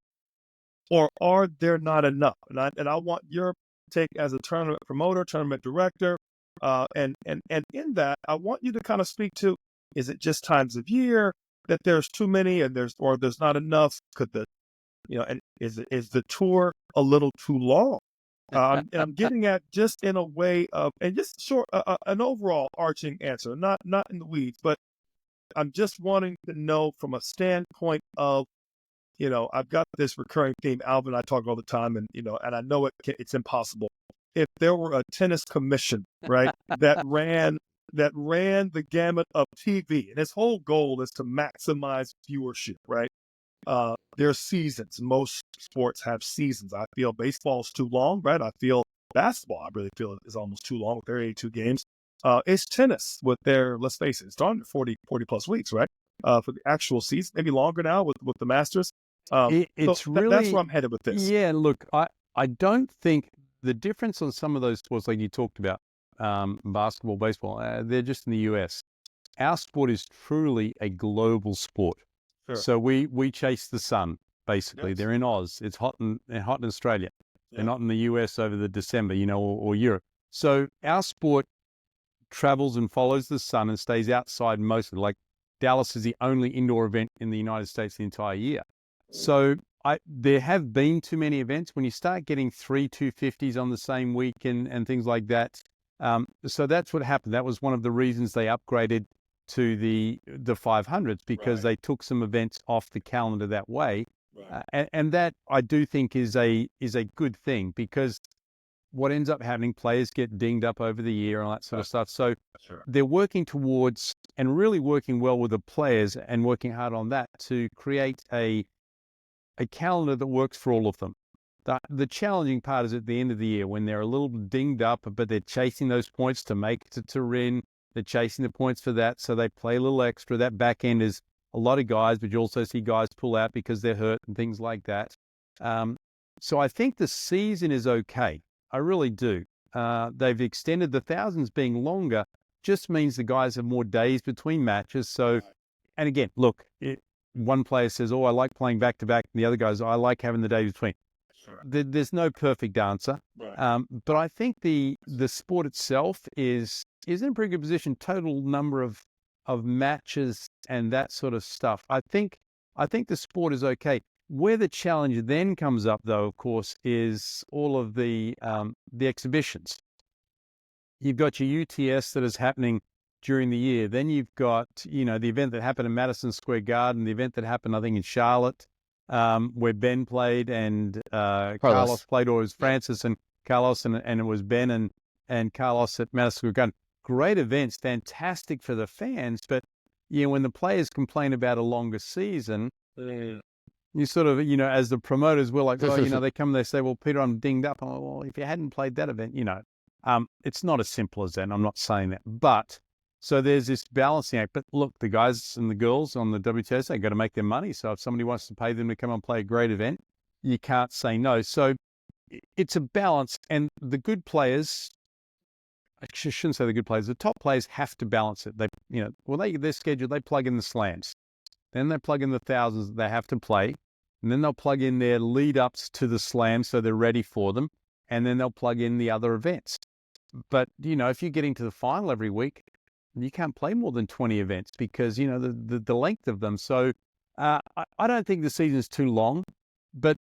or are there not enough? And I want your take as a tournament promoter, tournament director, and in that, I want you to kind of speak to: is it just times of year that there's too many, and there's not enough? Could and is the tour a little too long? And I'm getting at just in a way of, and just short, an overall arching answer, not in the weeds, but I'm just wanting to know from a standpoint of, I've got this recurring theme. Alvin and I talk all the time, and and I know it's impossible. If there were a tennis commission, right, that ran the gamut of TV, and its whole goal is to maximize viewership, right? There's seasons. Most sports have seasons. I feel baseball's too long, right? I feel basketball, I really feel, is almost too long with their 82 games. It's tennis with their, let's face it, it's done 40 plus weeks, right? For the actual season, maybe longer now with the Masters. That's where I'm headed with this.
Yeah, look, I don't think the difference on some of those sports, like you talked about, basketball, baseball, they're just in the US. Our sport is truly a global sport.
Sure.
So we chase the sun, basically. Yes. They're in Oz. It's hot in Australia. Yeah. They're not in the US over the December, or Europe. So our sport travels and follows the sun and stays outside mostly. Like Dallas is the only indoor event in the United States the entire year. So there have been too many events. When you start getting 3 250s on the same week and things like that, so that's what happened. That was one of the reasons they upgraded to the 500s, because they took some events off the calendar that way. And that I do think is a good thing, because what ends up happening, players get dinged up over the year and all that sort of stuff. So they're working towards and really working well with the players and working hard on that to create a calendar that works for all of them. The challenging part is at the end of the year when they're a little dinged up, but they're chasing those points to make it to Turin. They're chasing the points for that, so they play a little extra. That back end is a lot of guys, but you also see guys pull out because they're hurt and things like that. So I think the season is okay. I really do. They've extended the thousands being longer, just means the guys have more days between matches. So, and again, look, one player says, "Oh, I like playing back to back," and the other goes, "I like having the days between." There's no perfect answer, but I think the sport itself is in a pretty good position. Total number of matches and that sort of stuff. I think the sport is okay. Where the challenge then comes up, though, of course, is all of the exhibitions. You've got your UTS that is happening during the year. Then you've got, the event that happened in Madison Square Garden, the event that happened, I think, in Charlotte, where Ben played and Carlos played, or it was Francis and Carlos, and it was Ben and Carlos at Madison Square Garden. Great events, fantastic for the fans, but when the players complain about a longer season, you sort of, as the promoters, we're like, they come, they say, "Well, Peter, I'm dinged up." I'm like, "Well, if you hadn't played that event, it's not as simple as that." And I'm not saying that, but so there's this balancing act. But look, the guys and the girls on the WTS, they got to make their money. So if somebody wants to pay them to come and play a great event, you can't say no. So it's a balance, and the good players, I shouldn't say the good players, the top players have to balance it. They're scheduled, they plug in the slams, then they plug in the thousands that they have to play, and then they'll plug in their lead ups to the slams so they're ready for them, and then they'll plug in the other events. But if you're getting to the final every week, you can't play more than 20 events because the length of them. So I don't think the season is too long. But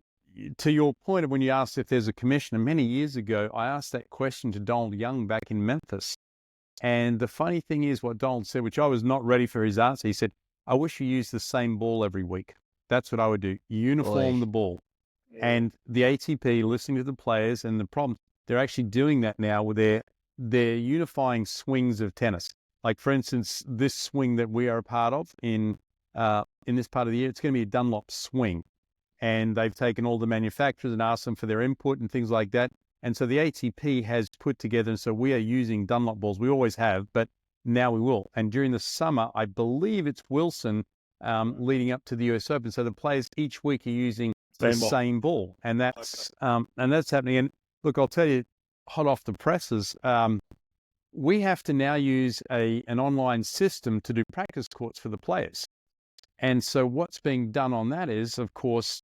to your point of when you asked if there's a commissioner, many years ago, I asked that question to Donald Young back in Memphis. And the funny thing is what Donald said, which I was not ready for his answer. He said, "I wish you used the same ball every week. That's what I would do. Uniform the ball." And the ATP, listening to the players and the problem, they're actually doing that now with their unifying swings of tennis. Like, for instance, this swing that we are a part of in this part of the year, it's going to be a Dunlop swing. And they've taken all the manufacturers and asked them for their input and things like that. And so the ATP has put together, and so we are using Dunlop balls. We always have, but now we will. And during the summer, I believe it's Wilson leading up to the US Open. So the players each week are using same ball. And that's happening. And look, I'll tell you, hot off the presses, we have to now use an online system to do practice courts for the players. And so what's being done on that is, of course,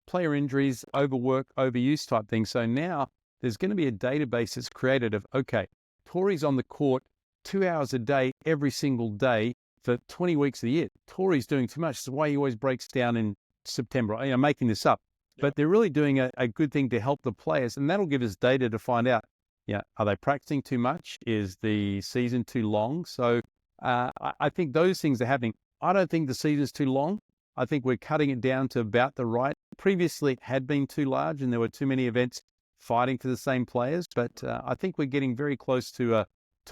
player injuries, overwork, overuse type things. So now there's going to be a database that's created of, okay, Torrey's on the court 2 hours a day, every single day for 20 weeks of the year. Torrey's doing too much. It's the way he always breaks down in September. I'm making this up. But they're really doing a good thing to help the players. And that'll give us data to find out, are they practicing too much? Is the season too long? So I think those things are happening. I don't think the season's too long. I think we're cutting it down to about the right. Previously, it had been too large and there were too many events fighting for the same players. But I think we're getting very close to a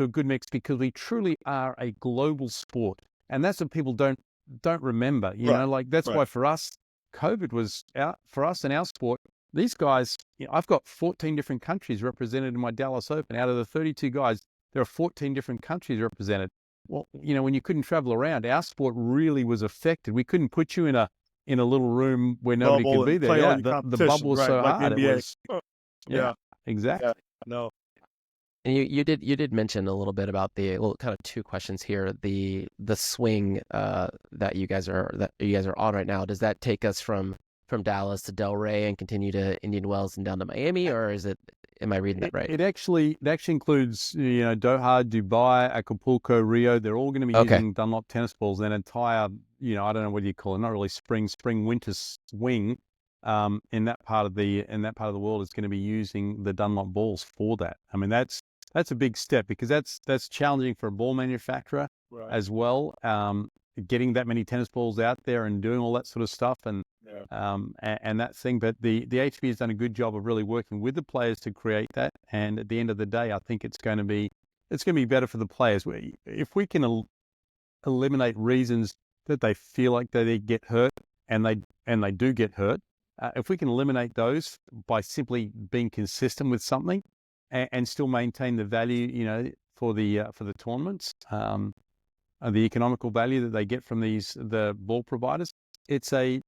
good mix because we truly are a global sport. And that's what people don't remember. That's why for us, COVID was out for us in our sport. These guys, I've got 14 different countries represented in my Dallas Open. Out of the 32 guys, there are 14 different countries represented. Well, when you couldn't travel around, our sport really was affected. We couldn't put you in a little room where nobody could be there. Yeah, the bubble was so hard.
NBA.
It was, exactly.
No.
And you did mention a little bit about kind of two questions here. The swing that you guys are on right now. Does that take us from Dallas to Delray and continue to Indian Wells and down to Miami, or is it am I reading that right?
It actually includes, Doha, Dubai, Acapulco, Rio. They're all going to be
Okay.
using Dunlop tennis balls. An entire, I don't know what you call it, not really spring, winter swing. In that part of the world is going to be using the Dunlop balls for that. I mean, that's a big step, because that's challenging for a ball manufacturer as well. Getting that many tennis balls out there and doing all that sort of stuff, and that thing. But the ATP has done a good job of really working with the players to create that. And at the end of the day, I think it's going to be better for the players. If we can eliminate reasons that they feel like they get hurt, and they do get hurt, if we can eliminate those by simply being consistent with something, and still maintain the value, for the tournaments, the economical value that they get from the ball providers, it's a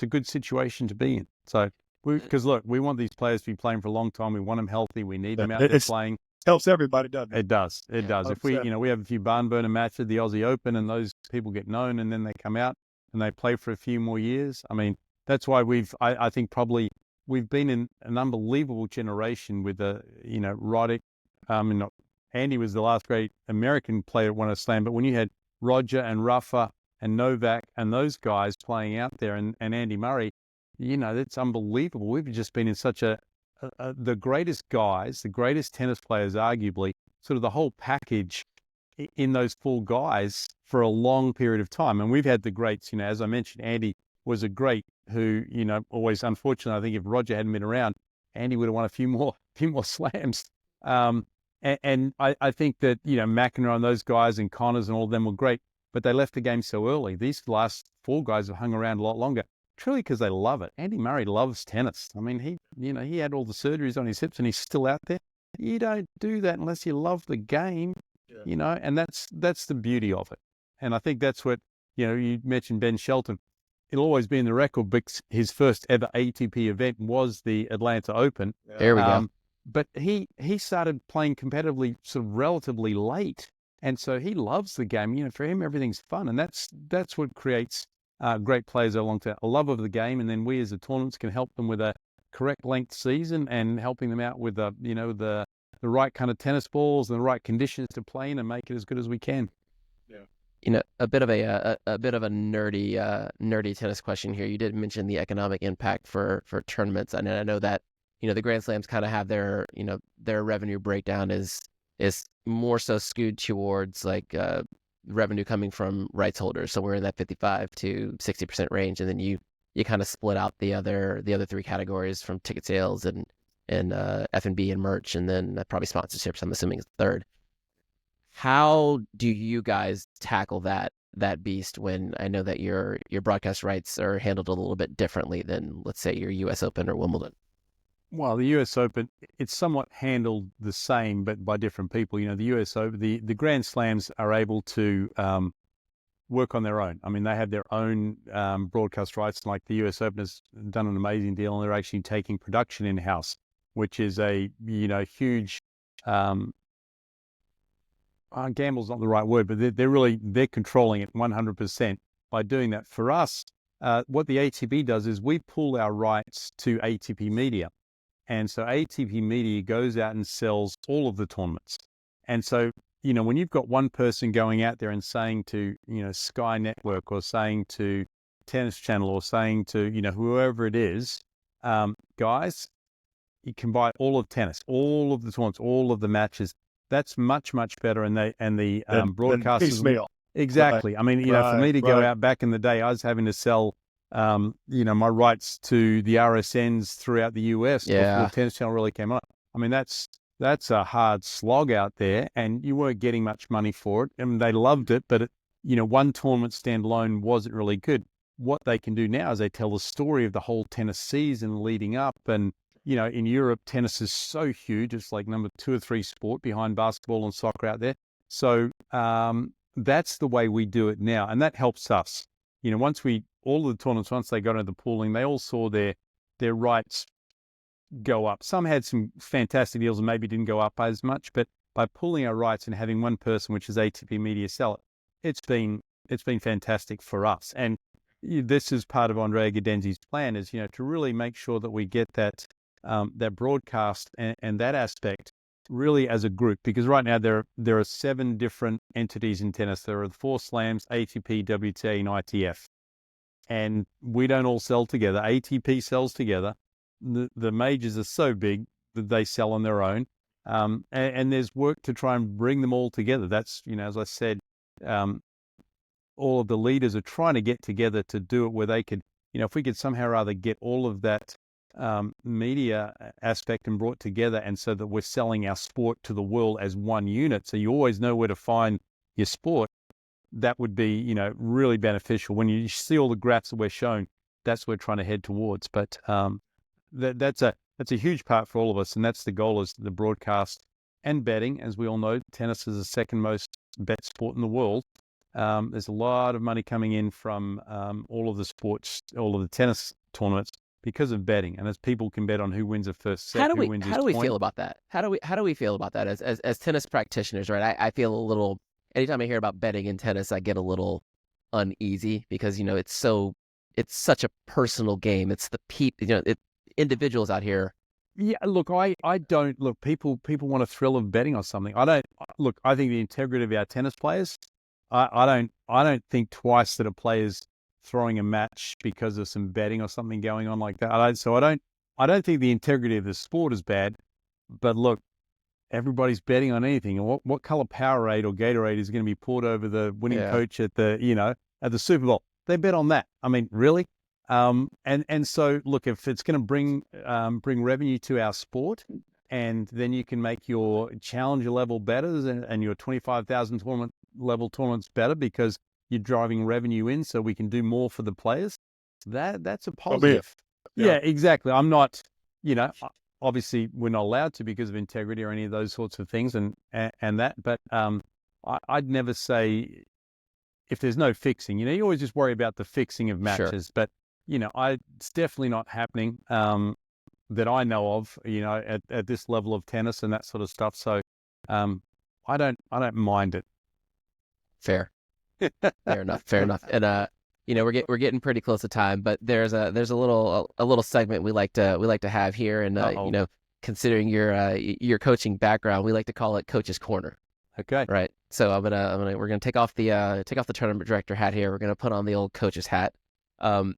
good situation to be in. So, because look, we want these players to be playing for a long time. We want them healthy. We need them out there playing.
Helps everybody, doesn't it?
It does. It
Yeah,
does.
100%.
If we have a few barn burner matches at the Aussie Open, and those people get known, and then they come out and they play for a few more years. I mean, that's why I think probably we've been in an unbelievable generation with Roddick. Andy was the last great American player that won a slam, but when you had Roger and Rafa and Novak and those guys playing out there, and Andy Murray, that's unbelievable. We've just been in such the greatest guys, the greatest tennis players, arguably, sort of the whole package in those four guys for a long period of time. And we've had the greats, as I mentioned, Andy was a great who, always, unfortunately, I think if Roger hadn't been around, Andy would have won a few more slams. And I think that, McEnroe and those guys and Connors and all of them were great, but they left the game so early. These last four guys have hung around a lot longer, truly because they love it. Andy Murray loves tennis. I mean, he had all the surgeries on his hips and he's still out there. You don't do that unless you love the game, and that's the beauty of it. And I think that's what, you mentioned Ben Shelton. It'll always be in the record because his first ever ATP event was the Atlanta Open.
Yeah.
There we go.
But he started playing competitively sort of relatively late. And so he loves the game. For him, everything's fun. And that's what creates great players over long term, a love of the game. And then we as the tournaments can help them with a correct length season and helping them out with the right kind of tennis balls and the right conditions to play in and make it as good as we can.
A bit of a nerdy tennis question here. You did mention the economic impact for tournaments, and I know that the Grand Slams kind of have their revenue breakdown is more so skewed towards like revenue coming from rights holders. So we're in that 55 to 60% range, and then you kind of split out the other three categories from ticket sales and F&B and merch, and then probably sponsorships. I'm assuming is the third. How do you guys tackle that beast when I know that your broadcast rights are handled a little bit differently than, let's say, your U.S. Open or Wimbledon?
Well, the U.S. Open, it's somewhat handled the same, but by different people. The U.S. Open, the Grand Slams are able to work on their own. I mean, they have their own broadcast rights. Like the U.S. Open has done an amazing deal, and they're actually taking production in-house, which is a huge gamble's not the right word, but they're controlling it 100% by doing that. For us, what the ATP does is we pull our rights to ATP Media. And so ATP Media goes out and sells all of the tournaments. And so, when you've got one person going out there and saying to, Sky Network or saying to Tennis Channel or saying to, whoever it is, guys, you can buy all of tennis, all of the tournaments, all of the matches. That's much, much better. And the broadcasters,
piecemeal.
exactly. Right. I mean, for me to go out back in the day, I was having to sell, my rights to the RSNs throughout the US before Tennis Channel really came on. I mean, that's a hard slog out there, and you weren't getting much money for it. I mean, they loved it, but one tournament standalone wasn't really good. What they can do now is they tell the story of the whole tennis season leading up, and in Europe, tennis is so huge. It's like number 2 or 3 sport behind basketball and soccer out there. So that's the way we do it now. And that helps us. All of the tournaments, once they got into the pooling, they all saw their rights go up. Some had some fantastic deals and maybe didn't go up as much, but by pooling our rights and having one person, which is ATP Media, sell it, it's been fantastic for us. And this is part of Andrea Gadenzi's plan is, to really make sure that we get that that broadcast and that aspect really as a group, because right now there are 7 different entities in tennis. There are the 4 slams, ATP, WTA, and ITF. And we don't all sell together. ATP sells together. The majors are so big that they sell on their own. And there's work to try and bring them all together. That's, as I said, all of the leaders are trying to get together to do it where they could, if we could somehow or other get all of that media aspect and brought together, and so that we're selling our sport to the world as one unit, so you always know where to find your sport, that would be, really beneficial. When you see all the graphs that we're showing, that's what we're trying to head towards. But that's a huge part for all of us, and that's the goal, is the broadcast and betting. As we all know, tennis is the second most bet sport in the world. There's a lot of money coming in from all of the sports, all of the tennis tournaments, because of betting, and as people can bet on who wins the first set, who wins
how do we feel about that? How do we feel about that as tennis practitioners, right? I feel a little, anytime I hear about betting in tennis, I get a little uneasy, because it's such a personal game. It's the individuals out here.
Yeah, look, I don't look. People want a thrill of betting on something. I don't look. I think the integrity of our tennis players. I don't think twice that a player's throwing a match because of some betting or something going on like that. I don't think the integrity of the sport is bad. But look, everybody's betting on anything. And what color Powerade or Gatorade is going to be poured over the winning coach at the at the Super Bowl? They bet on that. I mean, really? And so look, if it's going to bring revenue to our sport, and then you can make your challenger level better and your 25,000 level tournaments better, because you're driving revenue in, so we can do more for the players. That's a positive. Yeah, exactly. I'm not, obviously we're not allowed to because of integrity or any of those sorts of things, and that. But I'd never say, if there's no fixing, you always just worry about the fixing of matches. Sure. But it's definitely not happening that I know of. At this level of tennis and that sort of stuff. So I don't mind it.
Fair. Fair enough. And we're getting pretty close to time, but there's a little segment we like to have here, and considering your coaching background, we like to call it Coach's Corner.
Okay.
Right. So we're gonna take off the tournament director hat here. We're gonna put on the old coach's hat.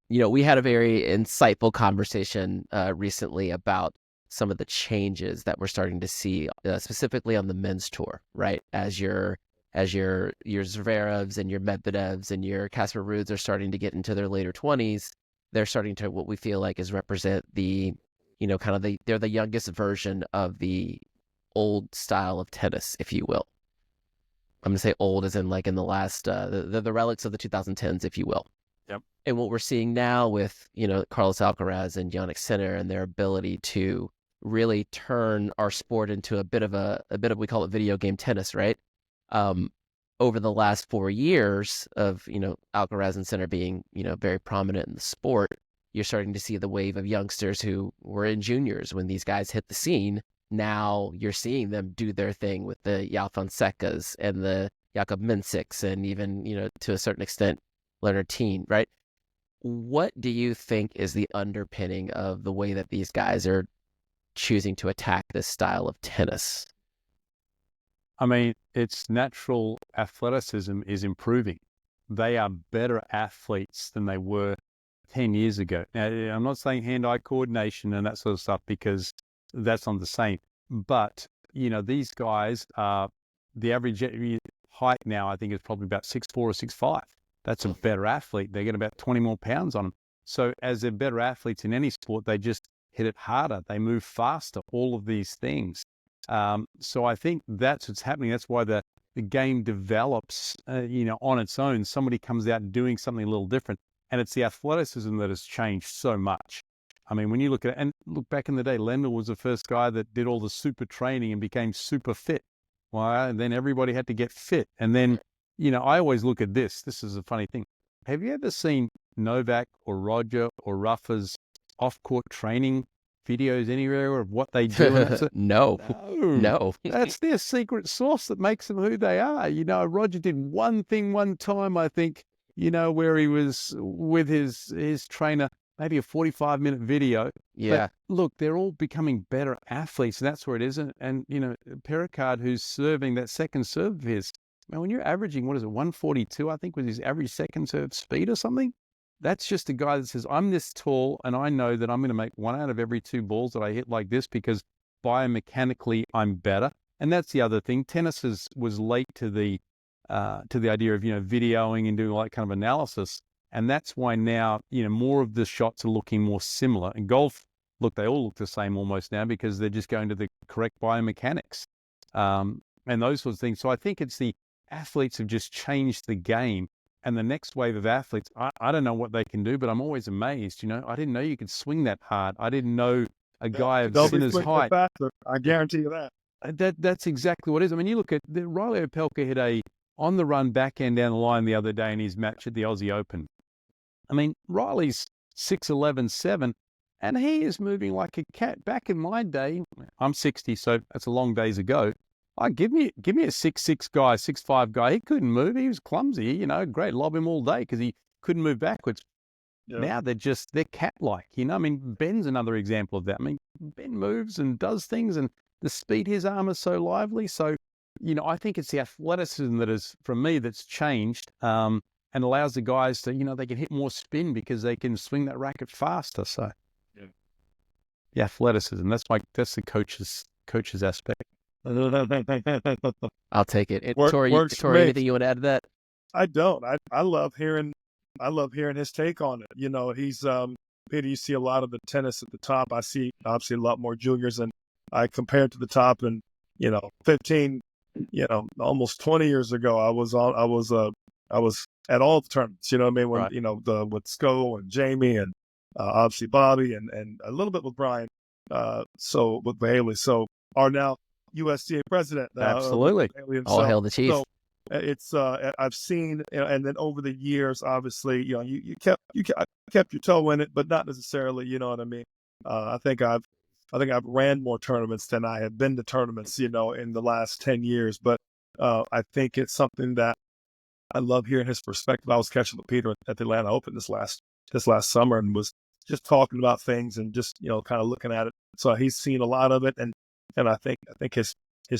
We had a very insightful conversation recently about some of the changes that we're starting to see, specifically on the men's tour, right? As your Zverevs and your Medvedevs and your Casper Ruuds are starting to get into their later 20s, they're starting to, what we feel like, is represent the, they're the youngest version of the old style of tennis, if you will. I'm going to say old as in like in the last, the relics of the 2010s, if you will.
Yep.
And what we're seeing now with, Carlos Alcaraz and Jannik Sinner and their ability to really turn our sport into a bit of we call it video game tennis, right? Over the last 4 years of, Alcaraz and Sinner being, very prominent in the sport, you're starting to see the wave of youngsters who were in juniors when these guys hit the scene. Now you're seeing them do their thing with the Yao Fonsecas and the Jakob Minsiks and even, to a certain extent, Leonard Teen, right? What do you think is the underpinning of the way that these guys are choosing to attack this style of tennis?
I mean, its natural athleticism is improving. They are better athletes than they were 10 years ago. Now, I'm not saying hand-eye coordination and that sort of stuff, because that's not the same. But, these guys are, the average height now, I think, is probably about 6'4" or 6'5". That's a better athlete. They get about 20 more pounds on them. So as they're better athletes in any sport, they just hit it harder. They move faster, all of these things. So I think that's what's happening. That's why the game develops, on its own. Somebody comes out doing something a little different. And it's the athleticism that has changed so much. I mean, when you look at it, and look back in the day, Lendl was the first guy that did all the super training and became super fit. Well, and then everybody had to get fit. And then, I always look at this. This is a funny thing. Have you ever seen Novak or Roger or Rafa's off-court training videos anywhere of what they do?
No.
That's their secret sauce that makes them who they are. Roger did one thing one time, I think, where he was with his trainer, maybe a 45-minute video.
Yeah.
But look, they're all becoming better athletes, and that's where it is. And Pericard, who's serving that second serve of his, man, when you're averaging, 142, I think, was his average second serve speed or something? That's just a guy that says, I'm this tall, and I know that I'm going to make 1 out of every 2 balls that I hit like this because biomechanically I'm better. And that's the other thing. Tennis was late to the idea of, videoing and doing all that kind of analysis. And that's why now, more of the shots are looking more similar. And golf, look, they all look the same almost now because they're just going to the correct biomechanics and those sorts of things. So I think it's the athletes have just changed the game. And the next wave of athletes, I don't know what they can do, but I'm always amazed. I didn't know you could swing that hard. I didn't know a guy of Sinner's height.
Faster, I guarantee you that.
That's exactly what it is. I mean, you look at Riley Opelka hit a on the run backhand down the line the other day in his match at the Aussie Open. I mean, Riley's 6'11", 7, and he is moving like a cat. Back in my day, I'm 60, so that's a long days ago. Give me a 6'6" guy, 6'5" guy. He couldn't move. He was clumsy. Great, lob him all day because he couldn't move backwards. Yeah. Now they're cat-like. I mean, Ben's another example of that. I mean, Ben moves and does things, and the speed his arm is so lively. So, I think it's the athleticism that is, from me, that's changed and allows the guys to, they can hit more spin because they can swing that racket faster. So, the athleticism, that's the coach's aspect.
I'll take it. Torrey, anything you want to add to that?
I don't. I love hearing his take on it. He's Peter, you see a lot of the tennis at the top. I see obviously a lot more juniors, and I compared to the top, and 15, almost 20 years ago, I was at all the tournaments. You know what I mean? When right. With Sko and Jamie and obviously Bobby and a little bit with Brian. So with Haley, so are now USTA president.
Absolutely.
All hail the chief.
So it's I've seen, and then over the years, obviously, you kept your toe in it, but not necessarily. You know what I mean? I think I've ran more tournaments than I have been to tournaments, in the last 10 years. But I think it's something that I love hearing his perspective. I was catching with Peter at the Atlanta Open this last summer and was just talking about things and just kind of looking at it. So he's seen a lot of it, and I think his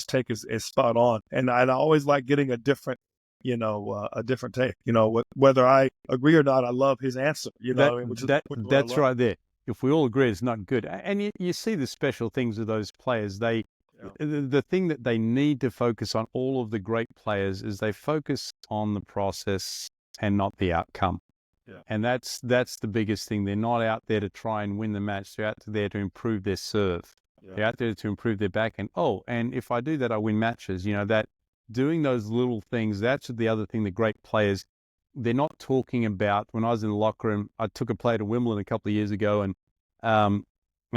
take is spot on. And I always like getting a different take. Whether I agree or not, I love his answer.
That's right there. If we all agree, it's not good. And you see the special things with those players. The thing that they need to focus on, all of the great players, is they focus on the process and not the outcome. Yeah. And that's the biggest thing. They're not out there to try and win the match. They're out there to improve their serve. Yeah. They're out there to improve their backhand. Oh, and if I do that, I win matches. That doing those little things, that's the other thing the great players, they're not talking about. When I was in the locker room, I took a player to Wimbledon a couple of years ago, and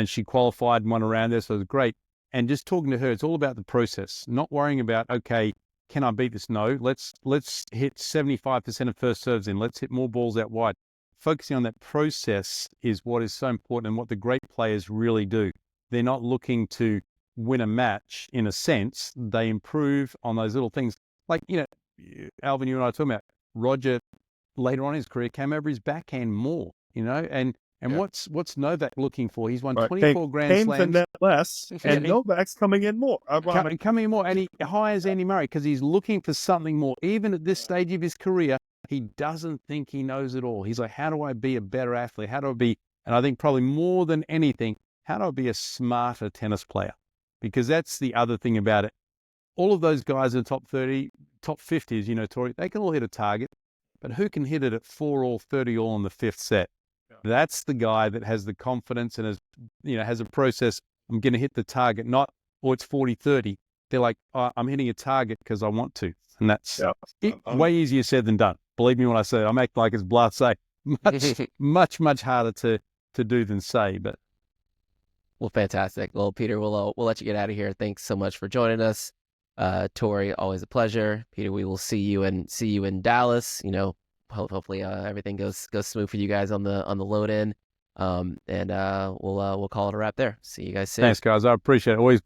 she qualified and won around there, so it was great. And just talking to her, it's all about the process, not worrying about, okay, can I beat this? No, let's hit 75% of first serves in. Let's hit more balls out wide. Focusing on that process is what is so important and what the great players really do. They're not looking to win a match in a sense. They improve on those little things. Like, Alvin, you and I are talking about Roger later on in his career came over his backhand more, and what's Novak looking for? He's won 24 Grand Slams.
Came to net less, and Novak's coming in more.
Coming in more, and he hires Andy Murray because he's looking for something more. Even at this stage of his career, he doesn't think he knows it all. He's like, how do I be a better athlete? How do I be, and I think probably more than anything, how do I be a smarter tennis player? Because that's the other thing about it. All of those guys in the top 30, top 50s, Torrey, they can all hit a target, but who can hit it at 4-all, 30-all on the fifth set? That's the guy that has the confidence and has a process. I'm going to hit the target, not, it's 40-30. They're like, I'm hitting a target because I want to. And that's way easier said than done. Believe me when I say it. I'm acting like it's blasé. Much harder to do than say. But
well, fantastic. Well, Peter, we'll let you get out of here. Thanks so much for joining us. Torrey, always a pleasure. Peter, we will see you in Dallas. Hopefully everything goes smooth for you guys on the load in, and we'll call it a wrap there. See you guys soon.
Thanks, guys. I appreciate it. Always